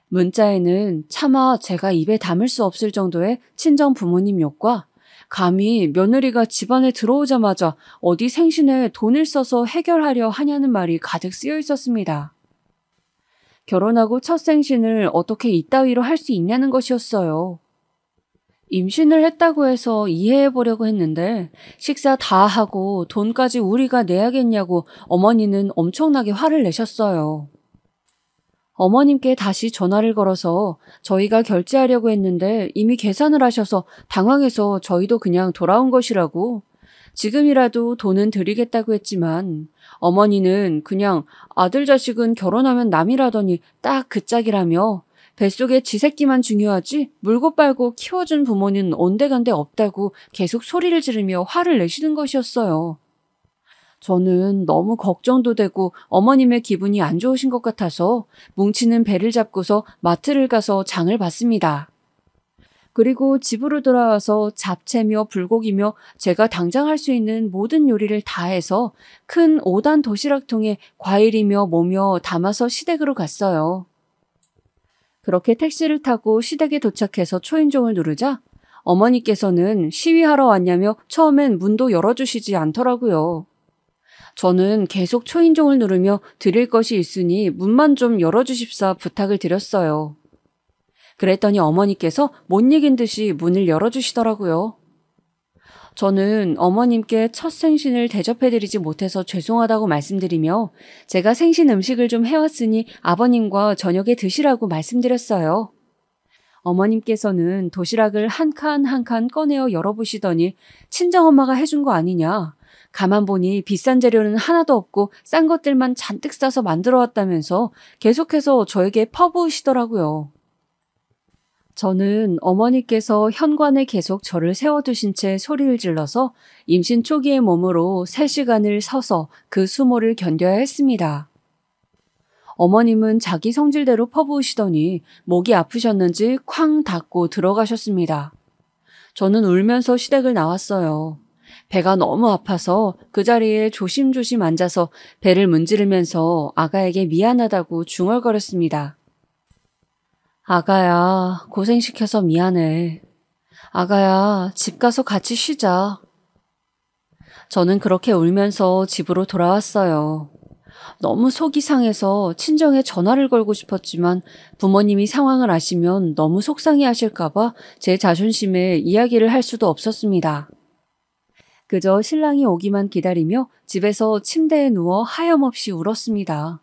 문자에는 차마 제가 입에 담을 수 없을 정도의 친정 부모님 욕과 감히 며느리가 집안에 들어오자마자 어디 생신에 돈을 써서 해결하려 하냐는 말이 가득 쓰여 있었습니다. 결혼하고 첫 생신을 어떻게 이따위로 할 수 있냐는 것이었어요. 임신을 했다고 해서 이해해보려고 했는데 식사 다 하고 돈까지 우리가 내야겠냐고 어머니는 엄청나게 화를 내셨어요. 어머님께 다시 전화를 걸어서 저희가 결제하려고 했는데 이미 계산을 하셔서 당황해서 저희도 그냥 돌아온 것이라고. 지금이라도 돈은 드리겠다고 했지만 어머니는 그냥 아들 자식은 결혼하면 남이라더니 딱 그 짝이라며 뱃속에 지 새끼만 중요하지 물고 빨고 키워준 부모는 온데간데 없다고 계속 소리를 지르며 화를 내시는 것이었어요. 저는 너무 걱정도 되고 어머님의 기분이 안 좋으신 것 같아서 뭉치는 배를 잡고서 마트를 가서 장을 봤습니다. 그리고 집으로 돌아와서 잡채며 불고기며 제가 당장 할 수 있는 모든 요리를 다 해서 큰 5단 도시락통에 과일이며 뭐며 담아서 시댁으로 갔어요. 그렇게 택시를 타고 시댁에 도착해서 초인종을 누르자 어머니께서는 시위하러 왔냐며 처음엔 문도 열어주시지 않더라고요. 저는 계속 초인종을 누르며 드릴 것이 있으니 문만 좀 열어주십사 부탁을 드렸어요. 그랬더니 어머니께서 못 이긴 듯이 문을 열어주시더라고요. 저는 어머님께 첫 생신을 대접해드리지 못해서 죄송하다고 말씀드리며 제가 생신 음식을 좀 해왔으니 아버님과 저녁에 드시라고 말씀드렸어요. 어머님께서는 도시락을 한 칸 한 칸 꺼내어 열어보시더니 친정엄마가 해준 거 아니냐. 가만 보니 비싼 재료는 하나도 없고 싼 것들만 잔뜩 싸서 만들어 왔다면서 계속해서 저에게 퍼부으시더라고요. 저는 어머니께서 현관에 계속 저를 세워두신 채 소리를 질러서 임신 초기의 몸으로 3시간을 서서 그 수모를 견뎌야 했습니다. 어머님은 자기 성질대로 퍼부으시더니 목이 아프셨는지 쾅 닫고 들어가셨습니다. 저는 울면서 시댁을 나왔어요. 배가 너무 아파서 그 자리에 조심조심 앉아서 배를 문지르면서 아가에게 미안하다고 중얼거렸습니다. 아가야, 고생시켜서 미안해. 아가야, 집 가서 같이 쉬자. 저는 그렇게 울면서 집으로 돌아왔어요. 너무 속이 상해서 친정에 전화를 걸고 싶었지만 부모님이 상황을 아시면 너무 속상해 하실까봐 제 자존심에 이야기를 할 수도 없었습니다. 그저 신랑이 오기만 기다리며 집에서 침대에 누워 하염없이 울었습니다.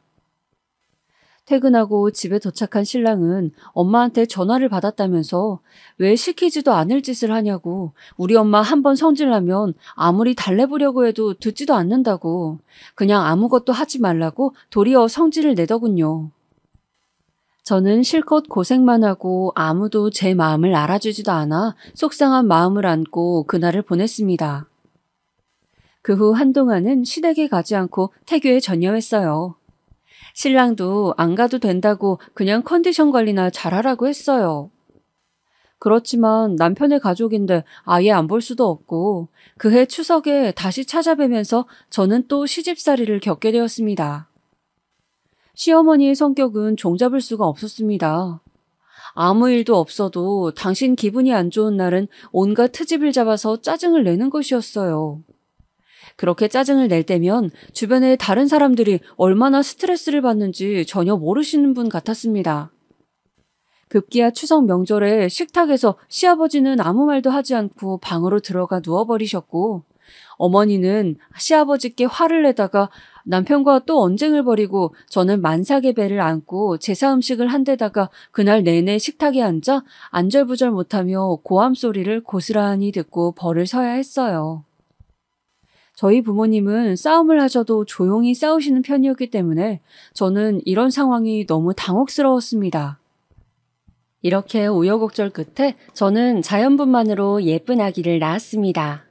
퇴근하고 집에 도착한 신랑은 엄마한테 전화를 받았다면서 왜 시키지도 않을 짓을 하냐고, 우리 엄마 한번 성질나면 아무리 달래보려고 해도 듣지도 않는다고, 그냥 아무것도 하지 말라고 도리어 성질을 내더군요. 저는 실컷 고생만 하고 아무도 제 마음을 알아주지도 않아 속상한 마음을 안고 그날을 보냈습니다. 그 후 한동안은 시댁에 가지 않고 태교에 전념했어요. 신랑도 안 가도 된다고 그냥 컨디션 관리나 잘하라고 했어요. 그렇지만 남편의 가족인데 아예 안 볼 수도 없고 그해 추석에 다시 찾아뵈면서 저는 또 시집살이를 겪게 되었습니다. 시어머니의 성격은 종잡을 수가 없었습니다. 아무 일도 없어도 당신 기분이 안 좋은 날은 온갖 트집을 잡아서 짜증을 내는 것이었어요. 그렇게 짜증을 낼 때면 주변의 다른 사람들이 얼마나 스트레스를 받는지 전혀 모르시는 분 같았습니다. 급기야 추석 명절에 식탁에서 시아버지는 아무 말도 하지 않고 방으로 들어가 누워버리셨고 어머니는 시아버지께 화를 내다가 남편과 또 언쟁을 벌이고 저는 만삭의 배를 안고 제사 음식을 한 데다가 그날 내내 식탁에 앉아 안절부절 못하며 고함 소리를 고스란히 듣고 벌을 서야 했어요. 저희 부모님은 싸움을 하셔도 조용히 싸우시는 편이었기 때문에 저는 이런 상황이 너무 당혹스러웠습니다. 이렇게 우여곡절 끝에 저는 자연분만으로 예쁜 아기를 낳았습니다.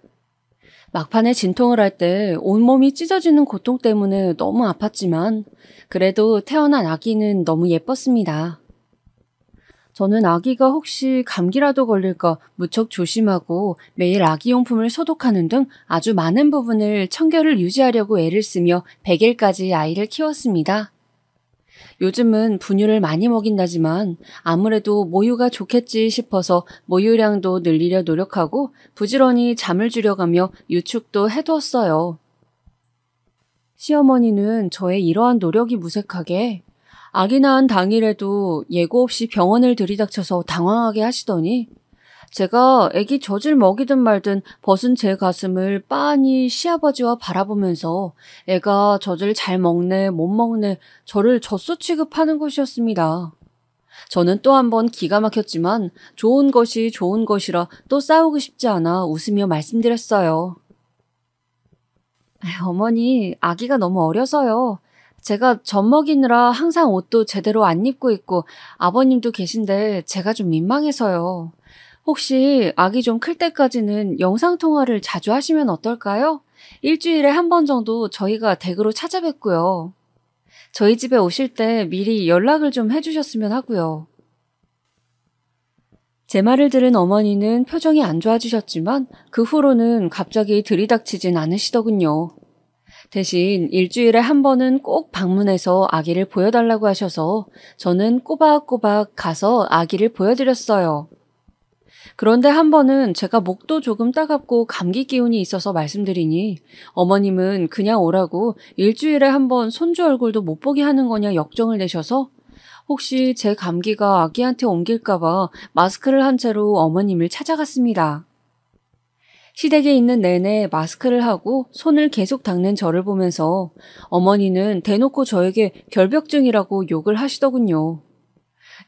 막판에 진통을 할 때 온몸이 찢어지는 고통 때문에 너무 아팠지만 그래도 태어난 아기는 너무 예뻤습니다. 저는 아기가 혹시 감기라도 걸릴까 무척 조심하고 매일 아기용품을 소독하는 등 아주 많은 부분을 청결을 유지하려고 애를 쓰며 100일까지 아이를 키웠습니다. 요즘은 분유를 많이 먹인다지만 아무래도 모유가 좋겠지 싶어서 모유량도 늘리려 노력하고 부지런히 잠을 줄여가며 유축도 해두었어요. 시어머니는 저의 이러한 노력이 무색하게 아기 낳은 당일에도 예고 없이 병원을 들이닥쳐서 당황하게 하시더니 제가 애기 젖을 먹이든 말든 벗은 제 가슴을 빤히 시아버지와 바라보면서 애가 젖을 잘 먹네, 못 먹네, 저를 젖소 취급하는 것이었습니다. 저는 또 한 번 기가 막혔지만 좋은 것이 좋은 것이라 또 싸우고 싶지 않아 웃으며 말씀드렸어요. 어머니, 아기가 너무 어려서요. 제가 젖 먹이느라 항상 옷도 제대로 안 입고 있고 아버님도 계신데 제가 좀 민망해서요. 혹시 아기 좀 클 때까지는 영상통화를 자주 하시면 어떨까요? 일주일에 한 번 정도 저희가 댁으로 찾아뵙고요. 저희 집에 오실 때 미리 연락을 좀 해주셨으면 하고요. 제 말을 들은 어머니는 표정이 안 좋아지셨지만 그 후로는 갑자기 들이닥치진 않으시더군요. 대신 일주일에 한 번은 꼭 방문해서 아기를 보여달라고 하셔서 저는 꼬박꼬박 가서 아기를 보여드렸어요. 그런데 한 번은 제가 목도 조금 따갑고 감기 기운이 있어서 말씀드리니 어머님은 그냥 오라고 일주일에 한 번 손주 얼굴도 못 보게 하는 거냐 역정을 내셔서 혹시 제 감기가 아기한테 옮길까봐 마스크를 한 채로 어머님을 찾아갔습니다. 시댁에 있는 내내 마스크를 하고 손을 계속 닦는 저를 보면서 어머니는 대놓고 저에게 결벽증이라고 욕을 하시더군요.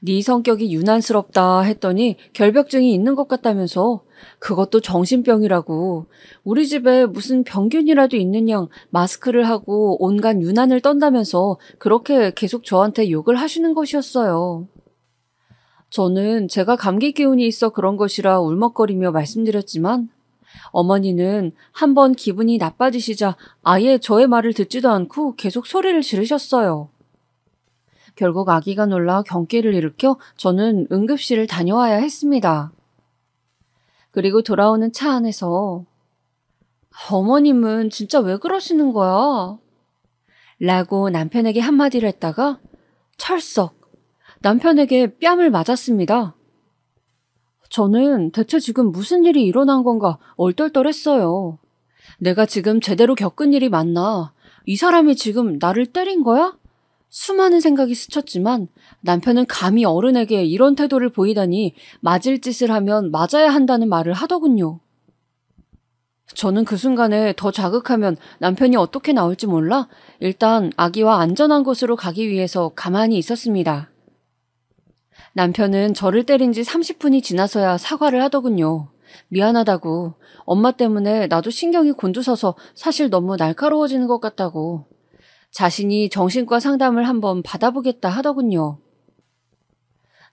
네 성격이 유난스럽다 했더니 결벽증이 있는 것 같다면서 그것도 정신병이라고 우리 집에 무슨 병균이라도 있는 양 마스크를 하고 온갖 유난을 떤다면서 그렇게 계속 저한테 욕을 하시는 것이었어요. 저는 제가 감기 기운이 있어 그런 것이라 울먹거리며 말씀드렸지만 어머니는 한번 기분이 나빠지시자 아예 저의 말을 듣지도 않고 계속 소리를 지르셨어요. 결국 아기가 놀라 경기를 일으켜 저는 응급실을 다녀와야 했습니다. 그리고 돌아오는 차 안에서 어머님은 진짜 왜 그러시는 거야? 라고 남편에게 한마디를 했다가 철썩 남편에게 뺨을 맞았습니다. 저는 대체 지금 무슨 일이 일어난 건가 얼떨떨했어요. 내가 지금 제대로 겪은 일이 맞나? 이 사람이 지금 나를 때린 거야? 수많은 생각이 스쳤지만 남편은 감히 어른에게 이런 태도를 보이다니 맞을 짓을 하면 맞아야 한다는 말을 하더군요. 저는 그 순간에 더 자극하면 남편이 어떻게 나올지 몰라 일단 아기와 안전한 곳으로 가기 위해서 가만히 있었습니다. 남편은 저를 때린 지 30분이 지나서야 사과를 하더군요. 미안하다고. 엄마 때문에 나도 신경이 곤두서서 사실 너무 날카로워지는 것 같다고. 자신이 정신과 상담을 한번 받아보겠다 하더군요.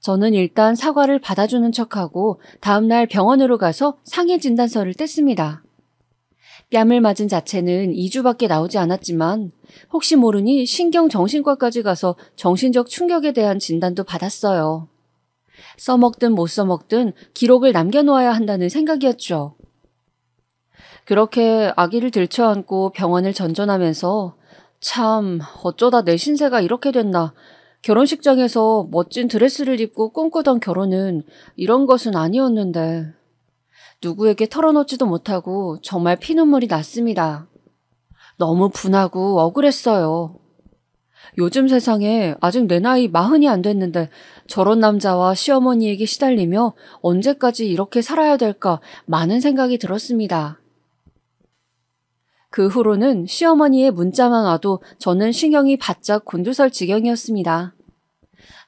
저는 일단 사과를 받아주는 척하고 다음날 병원으로 가서 상해 진단서를 뗐습니다. 뺨을 맞은 자체는 2주밖에 나오지 않았지만 혹시 모르니 신경정신과까지 가서 정신적 충격에 대한 진단도 받았어요. 써먹든 못 써먹든 기록을 남겨놓아야 한다는 생각이었죠. 그렇게 아기를 들쳐안고 병원을 전전하면서 참 어쩌다 내 신세가 이렇게 됐나. 결혼식장에서 멋진 드레스를 입고 꿈꾸던 결혼은 이런 것은 아니었는데 누구에게 털어놓지도 못하고 정말 피눈물이 났습니다. 너무 분하고 억울했어요. 요즘 세상에 아직 내 나이 40이 안 됐는데 저런 남자와 시어머니에게 시달리며 언제까지 이렇게 살아야 될까 많은 생각이 들었습니다. 그 후로는 시어머니의 문자만 와도 저는 신경이 바짝 곤두설 지경이었습니다.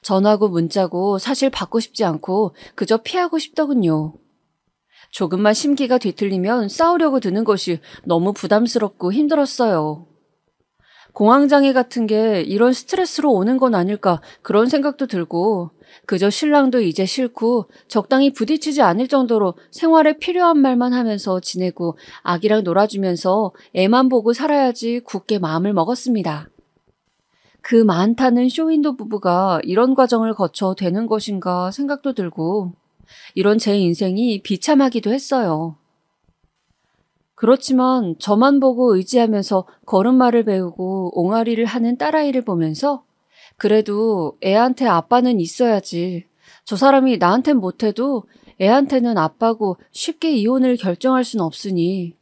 전화고 문자고 사실 받고 싶지 않고 그저 피하고 싶더군요. 조금만 심기가 뒤틀리면 싸우려고 드는 것이 너무 부담스럽고 힘들었어요. 공황장애 같은 게 이런 스트레스로 오는 건 아닐까 그런 생각도 들고 그저 신랑도 이제 싫고 적당히 부딪히지 않을 정도로 생활에 필요한 말만 하면서 지내고 아기랑 놀아주면서 애만 보고 살아야지 굳게 마음을 먹었습니다. 그 많다는 쇼윈도 부부가 이런 과정을 거쳐 되는 것인가 생각도 들고 이런 제 인생이 비참하기도 했어요. 그렇지만 저만 보고 의지하면서 걸음마를 배우고 옹알이를 하는 딸아이를 보면서 그래도 애한테 아빠는 있어야지. 저 사람이 나한텐 못해도 애한테는 아빠고 쉽게 이혼을 결정할 순 없으니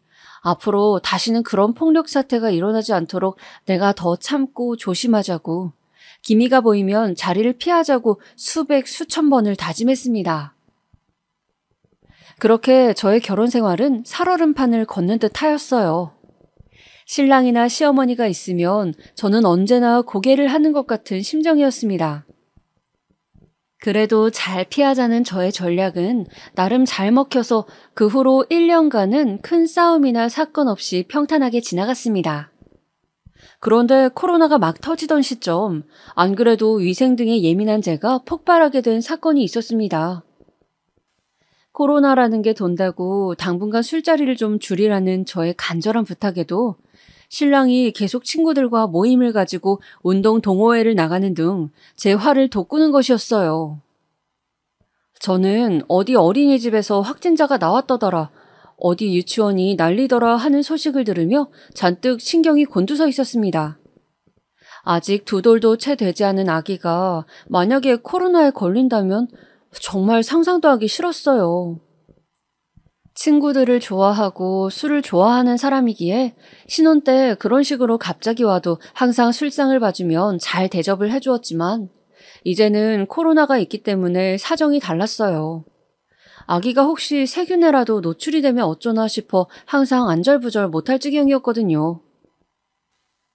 앞으로 다시는 그런 폭력 사태가 일어나지 않도록 내가 더 참고 조심하자고 기미가 보이면 자리를 피하자고 수백 수천 번을 다짐했습니다. 그렇게 저의 결혼 생활은 살얼음판을 걷는 듯 하였어요. 신랑이나 시어머니가 있으면 저는 언제나 고개를 하는 것 같은 심정이었습니다. 그래도 잘 피하자는 저의 전략은 나름 잘 먹혀서 그 후로 1년간은 큰 싸움이나 사건 없이 평탄하게 지나갔습니다. 그런데 코로나가 막 터지던 시점, 안 그래도 위생 등에 예민한 제가 폭발하게 된 사건이 있었습니다. 코로나라는 게 돈다고 당분간 술자리를 좀 줄이라는 저의 간절한 부탁에도 신랑이 계속 친구들과 모임을 가지고 운동 동호회를 나가는 등 제 화를 돋구는 것이었어요. 저는 어디 어린이집에서 확진자가 나왔더더라, 어디 유치원이 난리더라 하는 소식을 들으며 잔뜩 신경이 곤두서 있었습니다. 아직 2돌도 채 되지 않은 아기가 만약에 코로나에 걸린다면 정말 상상도 하기 싫었어요. 친구들을 좋아하고 술을 좋아하는 사람이기에 신혼 때 그런 식으로 갑자기 와도 항상 술상을 봐주면 잘 대접을 해주었지만 이제는 코로나가 있기 때문에 사정이 달랐어요. 아기가 혹시 세균에라도 노출이 되면 어쩌나 싶어 항상 안절부절 못할 지경이었거든요.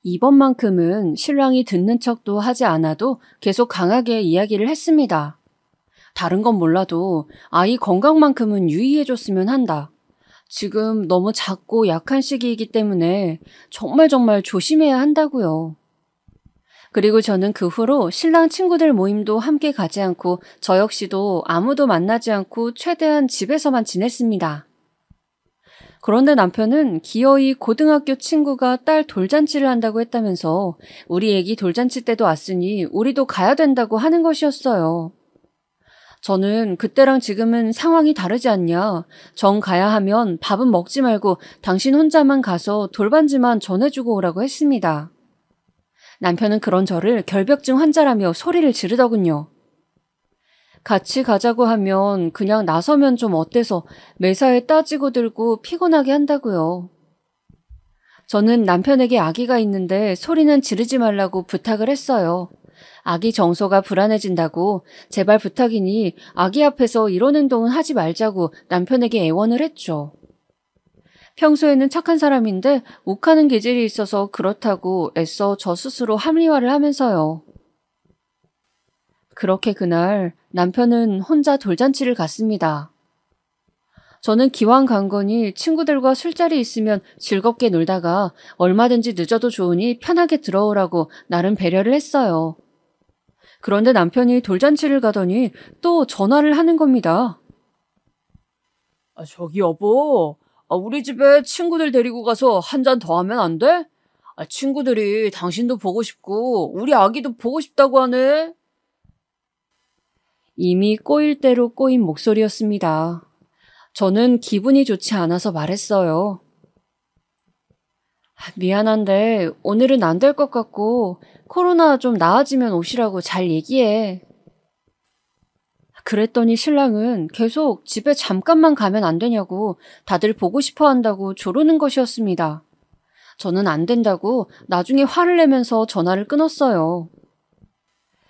이번만큼은 신랑이 듣는 척도 하지 않아도 계속 강하게 이야기를 했습니다. 다른 건 몰라도 아이 건강만큼은 유의해줬으면 한다. 지금 너무 작고 약한 시기이기 때문에 정말 조심해야 한다고요. 그리고 저는 그 후로 신랑 친구들 모임도 함께 가지 않고 저 역시도 아무도 만나지 않고 최대한 집에서만 지냈습니다. 그런데 남편은 기어이 고등학교 친구가 딸 돌잔치를 한다고 했다면서 우리 애기 돌잔치 때도 왔으니 우리도 가야 된다고 하는 것이었어요. 저는 그때랑 지금은 상황이 다르지 않냐. 정 가야 하면 밥은 먹지 말고 당신 혼자만 가서 돌반지만 전해주고 오라고 했습니다. 남편은 그런 저를 결벽증 환자라며 소리를 지르더군요. 같이 가자고 하면 그냥 나서면 좀 어때서 매사에 따지고 들고 피곤하게 한다고요. 저는 남편에게 아기가 있는데 소리는 지르지 말라고 부탁을 했어요. 아기 정서가 불안해진다고 제발 부탁이니 아기 앞에서 이런 행동은 하지 말자고 남편에게 애원을 했죠. 평소에는 착한 사람인데 욱하는 기질이 있어서 그렇다고 애써 저 스스로 합리화를 하면서요. 그렇게 그날 남편은 혼자 돌잔치를 갔습니다. 저는 기왕 간 거니 친구들과 술자리 있으면 즐겁게 놀다가 얼마든지 늦어도 좋으니 편하게 들어오라고 나름 배려를 했어요. 그런데 남편이 돌잔치를 가더니 또 전화를 하는 겁니다. 저기 여보, 우리 집에 친구들 데리고 가서 한 잔 더 하면 안 돼? 친구들이 당신도 보고 싶고 우리 아기도 보고 싶다고 하네. 이미 꼬일 대로 꼬인 목소리였습니다. 저는 기분이 좋지 않아서 말했어요. 미안한데 오늘은 안 될 것 같고 코로나 좀 나아지면 오시라고 잘 얘기해. 그랬더니 신랑은 계속 집에 잠깐만 가면 안 되냐고 다들 보고 싶어 한다고 조르는 것이었습니다. 저는 안 된다고 나중에 화를 내면서 전화를 끊었어요.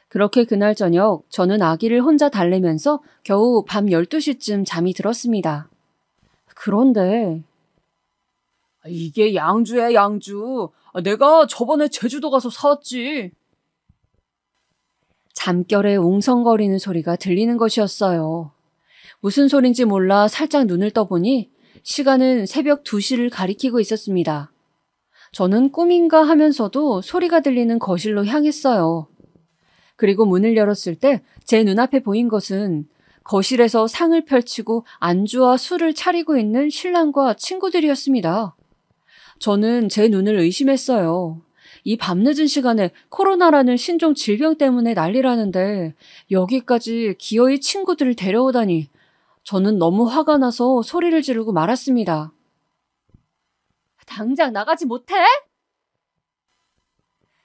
그렇게 그날 저녁 저는 아기를 혼자 달래면서 겨우 밤 12시쯤 잠이 들었습니다. 그런데 이게 양주야, 양주. 내가 저번에 제주도 가서 사왔지. 잠결에 웅성거리는 소리가 들리는 것이었어요. 무슨 소린지 몰라 살짝 눈을 떠보니 시간은 새벽 2시를 가리키고 있었습니다. 저는 꿈인가 하면서도 소리가 들리는 거실로 향했어요. 그리고 문을 열었을 때 제 눈앞에 보인 것은 거실에서 상을 펼치고 안주와 술을 차리고 있는 신랑과 친구들이었습니다. 저는 제 눈을 의심했어요. 이 밤늦은 시간에 코로나라는 신종 질병 때문에 난리라는데 여기까지 기어이 친구들을 데려오다니 저는 너무 화가 나서 소리를 지르고 말았습니다. 당장 나가지 못해?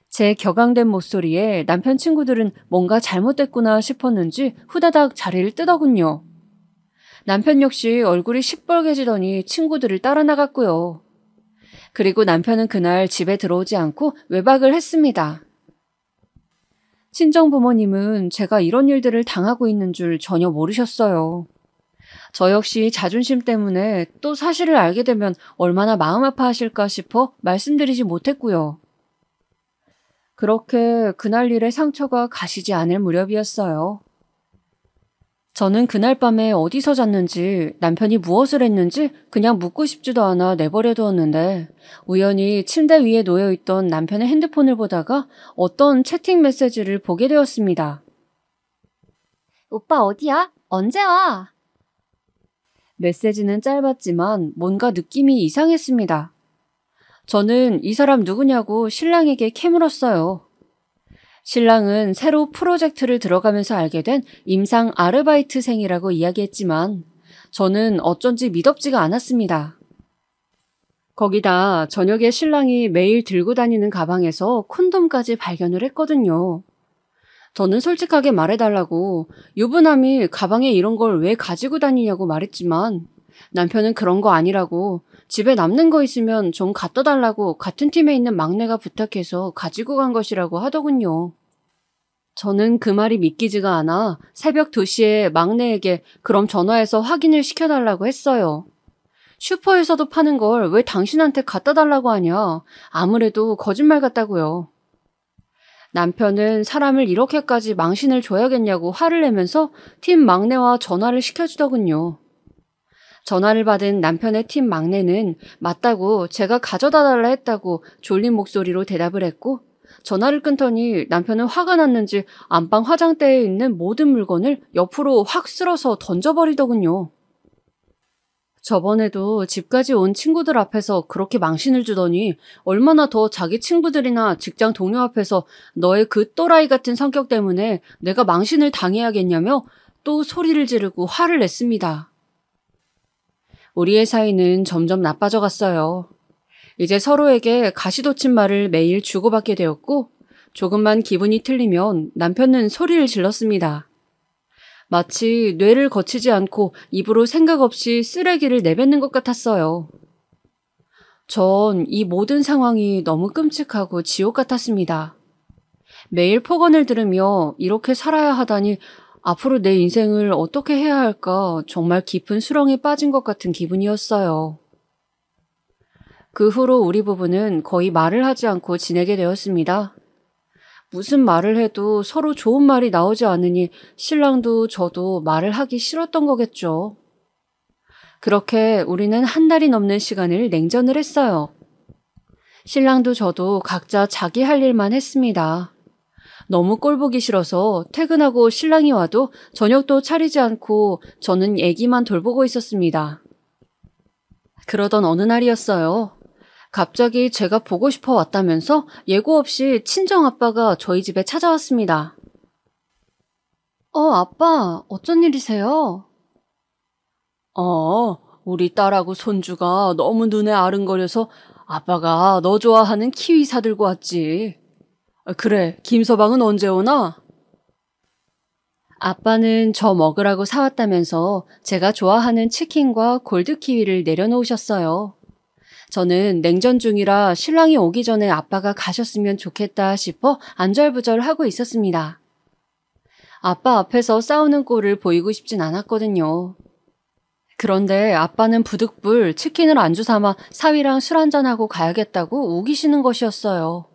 제 격앙된 목소리에 남편 친구들은 뭔가 잘못됐구나 싶었는지 후다닥 자리를 뜨더군요. 남편 역시 얼굴이 시뻘개지더니 친구들을 따라 나갔고요. 그리고 남편은 그날 집에 들어오지 않고 외박을 했습니다. 친정 부모님은 제가 이런 일들을 당하고 있는 줄 전혀 모르셨어요. 저 역시 자존심 때문에 또 사실을 알게 되면 얼마나 마음 아파하실까 싶어 말씀드리지 못했고요. 그렇게 그날 일의 상처가 가시지 않을 무렵이었어요. 저는 그날 밤에 어디서 잤는지 남편이 무엇을 했는지 그냥 묻고 싶지도 않아 내버려 두었는데 우연히 침대 위에 놓여있던 남편의 핸드폰을 보다가 어떤 채팅 메시지를 보게 되었습니다. 오빠 어디야? 언제 와? 메시지는 짧았지만 뭔가 느낌이 이상했습니다. 저는 이 사람 누구냐고 신랑에게 캐물었어요. 신랑은 새로 프로젝트를 들어가면서 알게 된 임상 아르바이트생이라고 이야기했지만 저는 어쩐지 미덥지가 않았습니다. 거기다 저녁에 신랑이 매일 들고 다니는 가방에서 콘돔까지 발견을 했거든요. 저는 솔직하게 말해달라고 유부남이 가방에 이런 걸 왜 가지고 다니냐고 말했지만 남편은 그런 거 아니라고 집에 남는 거 있으면 좀 갖다 달라고 같은 팀에 있는 막내가 부탁해서 가지고 간 것이라고 하더군요. 저는 그 말이 믿기지가 않아 새벽 2시에 막내에게 그럼 전화해서 확인을 시켜달라고 했어요. 슈퍼에서도 파는 걸 왜 당신한테 갖다 달라고 하냐. 아무래도 거짓말 같다고요. 남편은 사람을 이렇게까지 망신을 줘야겠냐고 화를 내면서 팀 막내와 전화를 시켜주더군요. 전화를 받은 남편의 팀 막내는 맞다고 제가 가져다 달라 했다고 졸린 목소리로 대답을 했고 전화를 끊더니 남편은 화가 났는지 안방 화장대에 있는 모든 물건을 옆으로 확 쓸어서 던져버리더군요. 저번에도 집까지 온 친구들 앞에서 그렇게 망신을 주더니 얼마나 더 자기 친구들이나 직장 동료 앞에서 너의 그 또라이 같은 성격 때문에 내가 망신을 당해야겠냐며 또 소리를 지르고 화를 냈습니다. 우리의 사이는 점점 나빠져 갔어요. 이제 서로에게 가시돋친 말을 매일 주고받게 되었고 조금만 기분이 틀리면 남편은 소리를 질렀습니다. 마치 뇌를 거치지 않고 입으로 생각 없이 쓰레기를 내뱉는 것 같았어요. 전 이 모든 상황이 너무 끔찍하고 지옥 같았습니다. 매일 폭언을 들으며 이렇게 살아야 하다니 앞으로 내 인생을 어떻게 해야 할까 정말 깊은 수렁에 빠진 것 같은 기분이었어요. 그 후로 우리 부부는 거의 말을 하지 않고 지내게 되었습니다. 무슨 말을 해도 서로 좋은 말이 나오지 않으니 신랑도 저도 말을 하기 싫었던 거겠죠. 그렇게 우리는 한 달이 넘는 시간을 냉전을 했어요. 신랑도 저도 각자 자기 할 일만 했습니다. 너무 꼴보기 싫어서 퇴근하고 신랑이 와도 저녁도 차리지 않고 저는 애기만 돌보고 있었습니다. 그러던 어느 날이었어요. 갑자기 제가 보고 싶어 왔다면서 예고 없이 친정아빠가 저희 집에 찾아왔습니다. 아빠, 어쩐 일이세요? 우리 딸하고 손주가 너무 눈에 아른거려서 아빠가 너 좋아하는 키위 사들고 왔지. 그래, 김서방은 언제 오나? 아빠는 저 먹으라고 사왔다면서 제가 좋아하는 치킨과 골드키위를 내려놓으셨어요. 저는 냉전 중이라 신랑이 오기 전에 아빠가 가셨으면 좋겠다 싶어 안절부절하고 있었습니다. 아빠 앞에서 싸우는 꼴을 보이고 싶진 않았거든요. 그런데 아빠는 부득불 치킨을 안주 삼아 사위랑 술 한잔하고 가야겠다고 우기시는 것이었어요.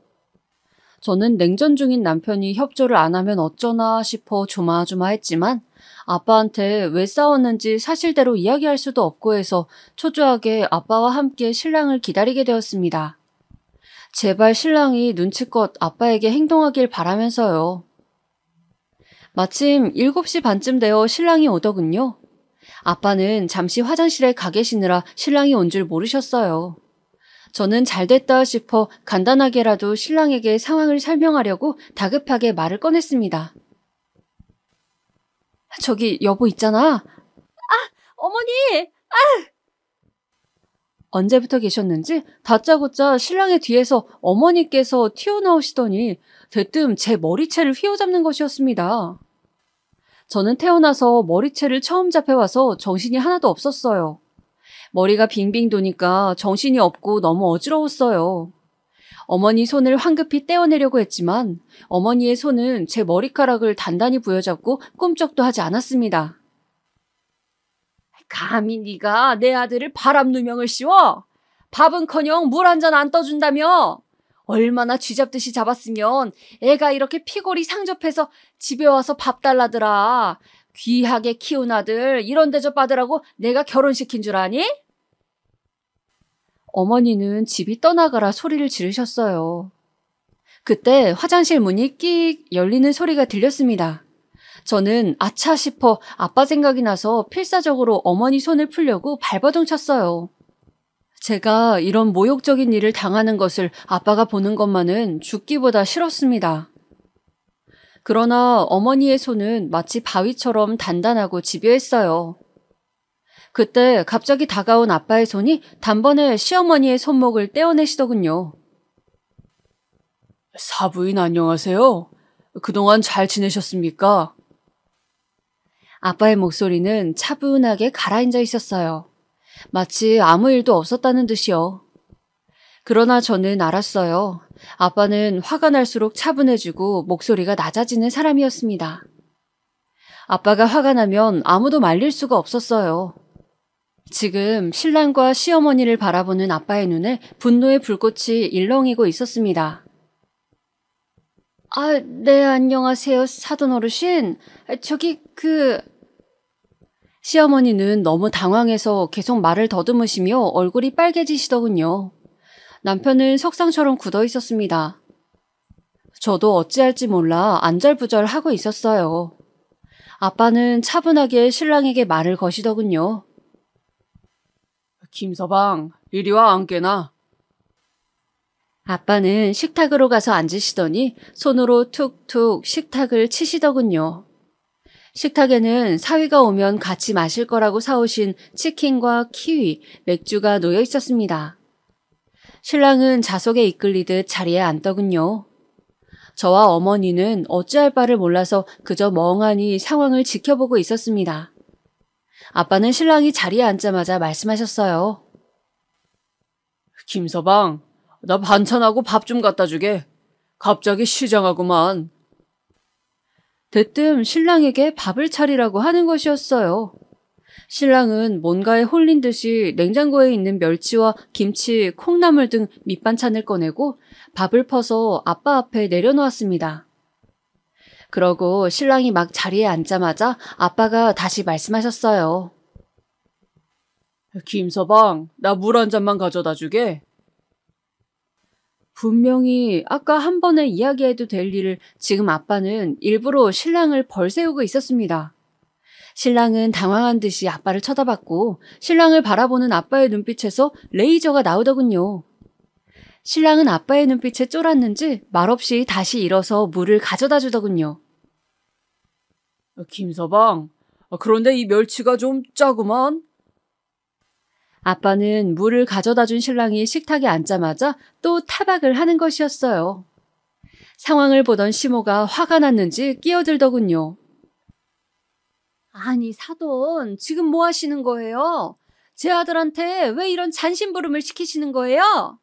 저는 냉전 중인 남편이 협조를 안 하면 어쩌나 싶어 조마조마했지만 아빠한테 왜 싸웠는지 사실대로 이야기할 수도 없고 해서 초조하게 아빠와 함께 신랑을 기다리게 되었습니다. 제발 신랑이 눈치껏 아빠에게 행동하길 바라면서요. 마침 7시 반쯤 되어 신랑이 오더군요. 아빠는 잠시 화장실에 가 계시느라 신랑이 온 줄 모르셨어요. 저는 잘됐다 싶어 간단하게라도 신랑에게 상황을 설명하려고 다급하게 말을 꺼냈습니다. 저기 여보 있잖아. 어머니! 언제부터 계셨는지 다짜고짜 신랑의 뒤에서 어머니께서 튀어나오시더니 대뜸 제 머리채를 휘어잡는 것이었습니다. 저는 태어나서 머리채를 처음 잡혀와서 정신이 하나도 없었어요. 머리가 빙빙 도니까 정신이 없고 너무 어지러웠어요. 어머니 손을 황급히 떼어내려고 했지만 어머니의 손은 제 머리카락을 단단히 부여잡고 꼼짝도 하지 않았습니다. 감히 네가 내 아들을 바람 누명을 씌워? 밥은커녕 물 한 잔 안 떠준다며? 얼마나 쥐잡듯이 잡았으면 애가 이렇게 피골이 상접해서 집에 와서 밥 달라더라. 귀하게 키운 아들 이런 대접 받으라고 내가 결혼시킨 줄 아니? 어머니는 집이 떠나가라 소리를 지르셨어요. 그때 화장실 문이 끽 열리는 소리가 들렸습니다. 저는 아차 싶어 아빠 생각이 나서 필사적으로 어머니 손을 풀려고 발버둥 쳤어요. 제가 이런 모욕적인 일을 당하는 것을 아빠가 보는 것만은 죽기보다 싫었습니다. 그러나 어머니의 손은 마치 바위처럼 단단하고 집요했어요. 그때 갑자기 다가온 아빠의 손이 단번에 시어머니의 손목을 떼어내시더군요. 사부인 안녕하세요. 그동안 잘 지내셨습니까? 아빠의 목소리는 차분하게 가라앉아 있었어요. 마치 아무 일도 없었다는 듯이요. 그러나 저는 알았어요. 아빠는 화가 날수록 차분해지고 목소리가 낮아지는 사람이었습니다. 아빠가 화가 나면 아무도 말릴 수가 없었어요. 지금 신랑과 시어머니를 바라보는 아빠의 눈에 분노의 불꽃이 일렁이고 있었습니다. 아, 네, 안녕하세요, 사돈 어르신. 시어머니는 너무 당황해서 계속 말을 더듬으시며 얼굴이 빨개지시더군요. 남편은 석상처럼 굳어 있었습니다. 저도 어찌할지 몰라 안절부절 하고 있었어요. 아빠는 차분하게 신랑에게 말을 거시더군요. 김서방, 이리 와 앉게나. 아빠는 식탁으로 가서 앉으시더니 손으로 툭툭 식탁을 치시더군요. 식탁에는 사위가 오면 같이 마실 거라고 사오신 치킨과 키위, 맥주가 놓여 있었습니다. 신랑은 자석에 이끌리듯 자리에 앉더군요. 저와 어머니는 어찌할 바를 몰라서 그저 멍하니 상황을 지켜보고 있었습니다. 아빠는 신랑이 자리에 앉자마자 말씀하셨어요. 김서방, 나 반찬하고 밥 좀 갖다 주게. 갑자기 시장하구만. 대뜸 신랑에게 밥을 차리라고 하는 것이었어요. 신랑은 뭔가에 홀린 듯이 냉장고에 있는 멸치와 김치, 콩나물 등 밑반찬을 꺼내고 밥을 퍼서 아빠 앞에 내려놓았습니다. 그러고 신랑이 막 자리에 앉자마자 아빠가 다시 말씀하셨어요. 김서방, 나 물 한 잔만 가져다 주게. 분명히 아까 한 번에 이야기해도 될 일을 지금 아빠는 일부러 신랑을 벌세우고 있었습니다. 신랑은 당황한 듯이 아빠를 쳐다봤고 신랑을 바라보는 아빠의 눈빛에서 레이저가 나오더군요. 신랑은 아빠의 눈빛에 쫄았는지 말없이 다시 일어서 물을 가져다 주더군요. 김서방, 그런데 이 멸치가 좀 짜구만. 아빠는 물을 가져다 준 신랑이 식탁에 앉자마자 또 타박을 하는 것이었어요. 상황을 보던 시모가 화가 났는지 끼어들더군요. 아니, 사돈, 지금 뭐 하시는 거예요? 제 아들한테 왜 이런 잔심부름을 시키시는 거예요?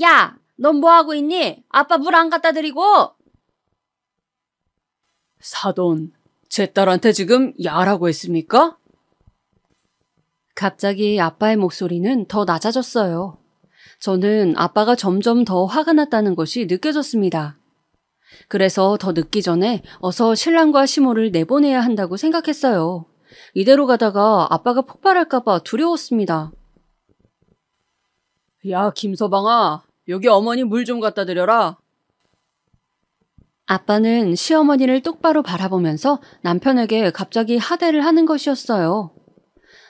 야, 넌 뭐 하고 있니? 아빠 물 안 갖다 드리고. 사돈, 제 딸한테 지금 야라고 했습니까? 갑자기 아빠의 목소리는 더 낮아졌어요. 저는 아빠가 점점 더 화가 났다는 것이 느껴졌습니다. 그래서 더 늦기 전에 어서 신랑과 시모를 내보내야 한다고 생각했어요. 이대로 가다가 아빠가 폭발할까봐 두려웠습니다. 야, 김서방아, 여기 어머니 물 좀 갖다 드려라. 아빠는 시어머니를 똑바로 바라보면서 남편에게 갑자기 하대를 하는 것이었어요.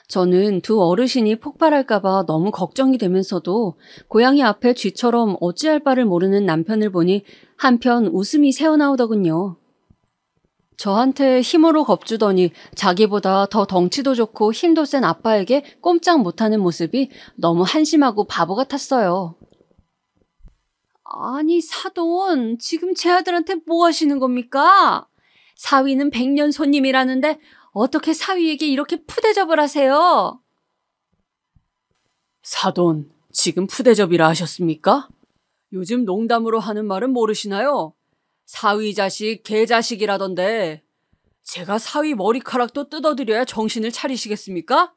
저는 두 어르신이 폭발할까봐 너무 걱정이 되면서도 고양이 앞에 쥐처럼 어찌할 바를 모르는 남편을 보니 한편 웃음이 새어나오더군요. 저한테 힘으로 겁주더니 자기보다 더 덩치도 좋고 힘도 센 아빠에게 꼼짝 못하는 모습이 너무 한심하고 바보 같았어요. 아니, 사돈, 지금 제 아들한테 뭐 하시는 겁니까? 사위는 100년 손님이라는데 어떻게 사위에게 이렇게 푸대접을 하세요? 사돈, 지금 푸대접이라 하셨습니까? 요즘 농담으로 하는 말은 모르시나요? 사위 자식, 개 자식이라던데. 제가 사위 머리카락도 뜯어드려야 정신을 차리시겠습니까?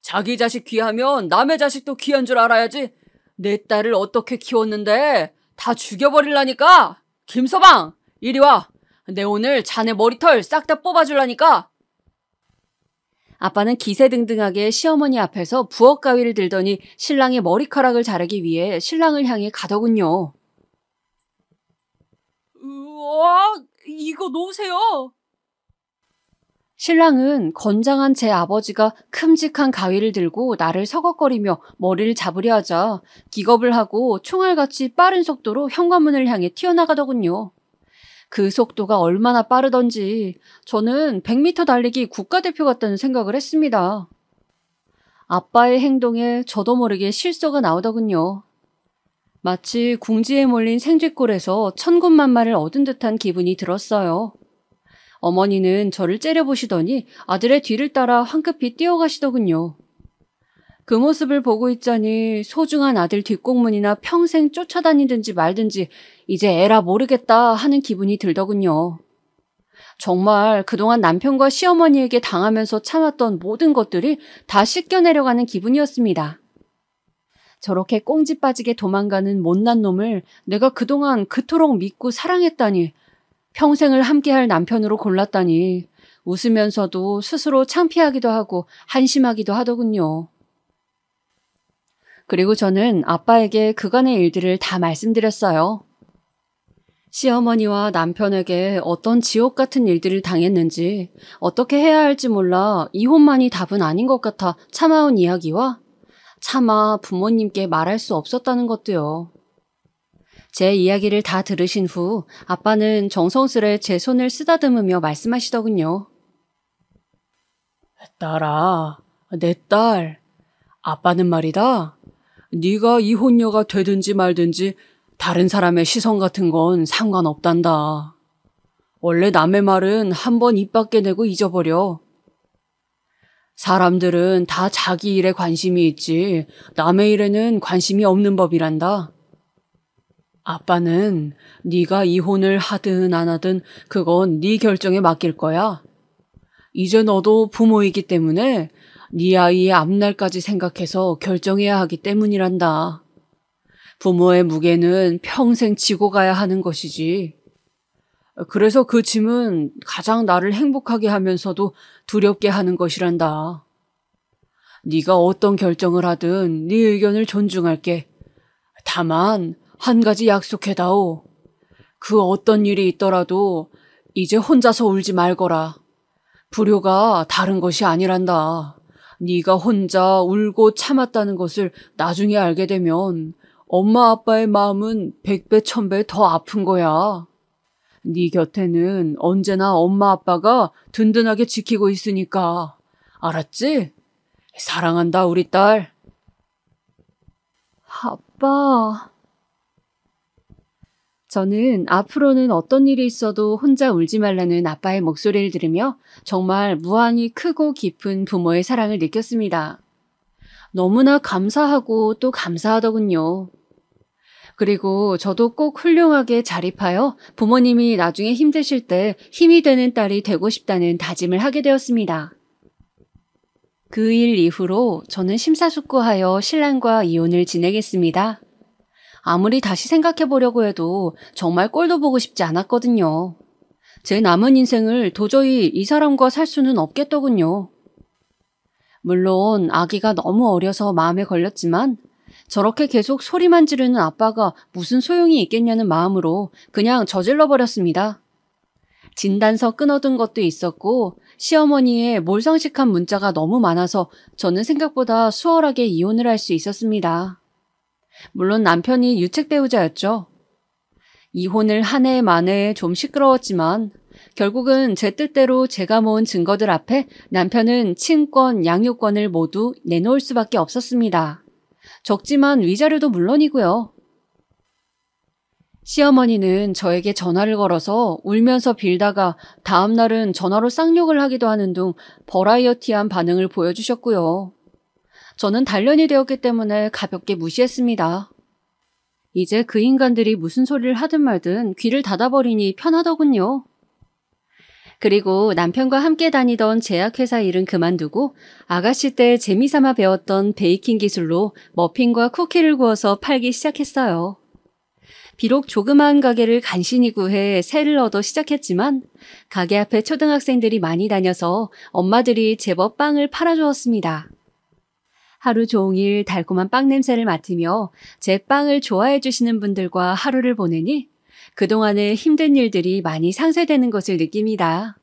자기 자식 귀하면 남의 자식도 귀한 줄 알아야지. 내 딸을 어떻게 키웠는데 다 죽여버리려니까. 김서방, 이리 와. 내 오늘 자네 머리털 싹 다 뽑아줄라니까. 아빠는 기세등등하게 시어머니 앞에서 부엌 가위를 들더니 신랑의 머리카락을 자르기 위해 신랑을 향해 가더군요. 우와, 이거 놓으세요. 신랑은 건장한 제 아버지가 큼직한 가위를 들고 나를 서걱거리며 머리를 잡으려 하자 기겁을 하고 총알같이 빠른 속도로 현관문을 향해 튀어나가더군요. 그 속도가 얼마나 빠르던지 저는 100m 달리기 국가대표 같다는 생각을 했습니다. 아빠의 행동에 저도 모르게 실소가 나오더군요. 마치 궁지에 몰린 생쥐골에서 천군만마를 얻은 듯한 기분이 들었어요. 어머니는 저를 째려보시더니 아들의 뒤를 따라 황급히 뛰어가시더군요. 그 모습을 보고 있자니 소중한 아들 뒷공문이나 평생 쫓아다니든지 말든지 이제 에라 모르겠다 하는 기분이 들더군요. 정말 그동안 남편과 시어머니에게 당하면서 참았던 모든 것들이 다 씻겨내려가는 기분이었습니다. 저렇게 꽁지 빠지게 도망가는 못난 놈을 내가 그동안 그토록 믿고 사랑했다니, 평생을 함께할 남편으로 골랐다니 웃으면서도 스스로 창피하기도 하고 한심하기도 하더군요. 그리고 저는 아빠에게 그간의 일들을 다 말씀드렸어요. 시어머니와 남편에게 어떤 지옥 같은 일들을 당했는지, 어떻게 해야 할지 몰라 이혼만이 답은 아닌 것 같아 참아온 이야기와 차마 부모님께 말할 수 없었다는 것도요. 제 이야기를 다 들으신 후 아빠는 정성스레 제 손을 쓰다듬으며 말씀하시더군요. 딸아, 내 딸, 아빠는 말이다. 네가 이혼녀가 되든지 말든지 다른 사람의 시선 같은 건 상관없단다. 원래 남의 말은 한번 입 밖에 내고 잊어버려. 사람들은 다 자기 일에 관심이 있지 남의 일에는 관심이 없는 법이란다. 아빠는 네가 이혼을 하든 안 하든 그건 네 결정에 맡길 거야. 이제 너도 부모이기 때문에 네 아이의 앞날까지 생각해서 결정해야 하기 때문이란다. 부모의 무게는 평생 지고 가야 하는 것이지. 그래서 그 짐은 가장 나를 행복하게 하면서도 두렵게 하는 것이란다. 네가 어떤 결정을 하든 네 의견을 존중할게. 다만 한 가지 약속해다오. 그 어떤 일이 있더라도 이제 혼자서 울지 말거라. 불효가 다른 것이 아니란다. 네가 혼자 울고 참았다는 것을 나중에 알게 되면 엄마 아빠의 마음은 100배 1000배 더 아픈 거야. 네 곁에는 언제나 엄마 아빠가 든든하게 지키고 있으니까. 알았지? 사랑한다 우리 딸. 아빠. 저는 앞으로는 어떤 일이 있어도 혼자 울지 말라는 아빠의 목소리를 들으며 정말 무한히 크고 깊은 부모의 사랑을 느꼈습니다. 너무나 감사하고 또 감사하더군요. 그리고 저도 꼭 훌륭하게 자립하여 부모님이 나중에 힘드실 때 힘이 되는 딸이 되고 싶다는 다짐을 하게 되었습니다. 그 일 이후로 저는 심사숙고하여 신랑과 이혼을 진행했습니다. 아무리 다시 생각해보려고 해도 정말 꼴도 보고 싶지 않았거든요. 제 남은 인생을 도저히 이 사람과 살 수는 없겠더군요. 물론 아기가 너무 어려서 마음에 걸렸지만 저렇게 계속 소리만 지르는 아빠가 무슨 소용이 있겠냐는 마음으로 그냥 저질러버렸습니다. 진단서 끊어둔 것도 있었고 시어머니의 몰상식한 문자가 너무 많아서 저는 생각보다 수월하게 이혼을 할 수 있었습니다. 물론 남편이 유책 배우자였죠. 이혼을 한 해 만에 좀 시끄러웠지만 결국은 제 뜻대로 제가 모은 증거들 앞에 남편은 친권, 양육권을 모두 내놓을 수밖에 없었습니다. 적지만 위자료도 물론이고요. 시어머니는 저에게 전화를 걸어서 울면서 빌다가 다음 날은 전화로 쌍욕을 하기도 하는 등 버라이어티한 반응을 보여주셨고요. 저는 단련이 되었기 때문에 가볍게 무시했습니다. 이제 그 인간들이 무슨 소리를 하든 말든 귀를 닫아버리니 편하더군요. 그리고 남편과 함께 다니던 제약회사 일은 그만두고 아가씨 때 재미삼아 배웠던 베이킹 기술로 머핀과 쿠키를 구워서 팔기 시작했어요. 비록 조그마한 가게를 간신히 구해 새를 얻어 시작했지만 가게 앞에 초등학생들이 많이 다녀서 엄마들이 제법 빵을 팔아주었습니다. 하루 종일 달콤한 빵 냄새를 맡으며 제 빵을 좋아해 주시는 분들과 하루를 보내니 그동안의 힘든 일들이 많이 상쇄되는 것을 느낍니다.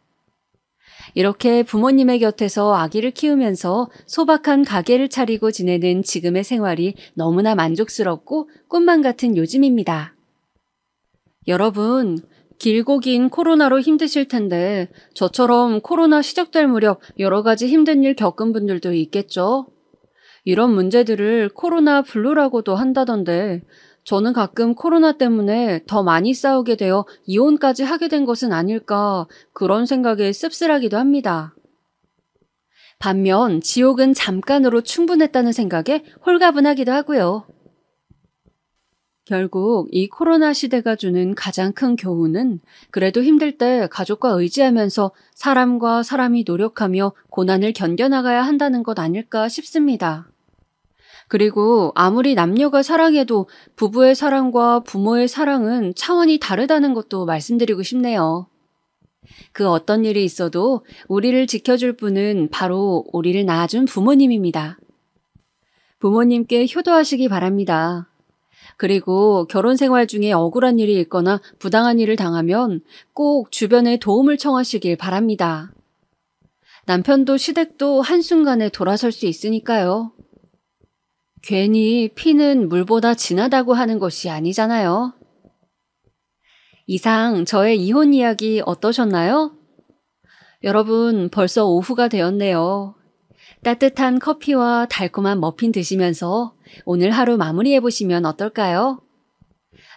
이렇게 부모님의 곁에서 아기를 키우면서 소박한 가게를 차리고 지내는 지금의 생활이 너무나 만족스럽고 꿈만 같은 요즘입니다. 여러분, 길고 긴 코로나로 힘드실 텐데 저처럼 코로나 시작될 무렵 여러 가지 힘든 일 겪은 분들도 있겠죠? 이런 문제들을 코로나 블루라고도 한다던데 저는 가끔 코로나 때문에 더 많이 싸우게 되어 이혼까지 하게 된 것은 아닐까 그런 생각에 씁쓸하기도 합니다. 반면 지옥은 잠깐으로 충분했다는 생각에 홀가분하기도 하고요. 결국 이 코로나 시대가 주는 가장 큰 교훈은 그래도 힘들 때 가족과 의지하면서 사람과 사람이 노력하며 고난을 견뎌나가야 한다는 것 아닐까 싶습니다. 그리고 아무리 남녀가 사랑해도 부부의 사랑과 부모의 사랑은 차원이 다르다는 것도 말씀드리고 싶네요. 그 어떤 일이 있어도 우리를 지켜줄 분은 바로 우리를 낳아준 부모님입니다. 부모님께 효도하시기 바랍니다. 그리고 결혼 생활 중에 억울한 일이 있거나 부당한 일을 당하면 꼭 주변에 도움을 청하시길 바랍니다. 남편도 시댁도 한순간에 돌아설 수 있으니까요. 괜히 피는 물보다 진하다고 하는 것이 아니잖아요. 이상 저의 이혼 이야기 어떠셨나요? 여러분, 벌써 오후가 되었네요. 따뜻한 커피와 달콤한 머핀 드시면서 오늘 하루 마무리해보시면 어떨까요?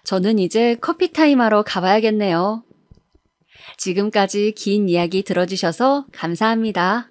저는 이제 커피 타임 하러 가봐야겠네요. 지금까지 긴 이야기 들어주셔서 감사합니다.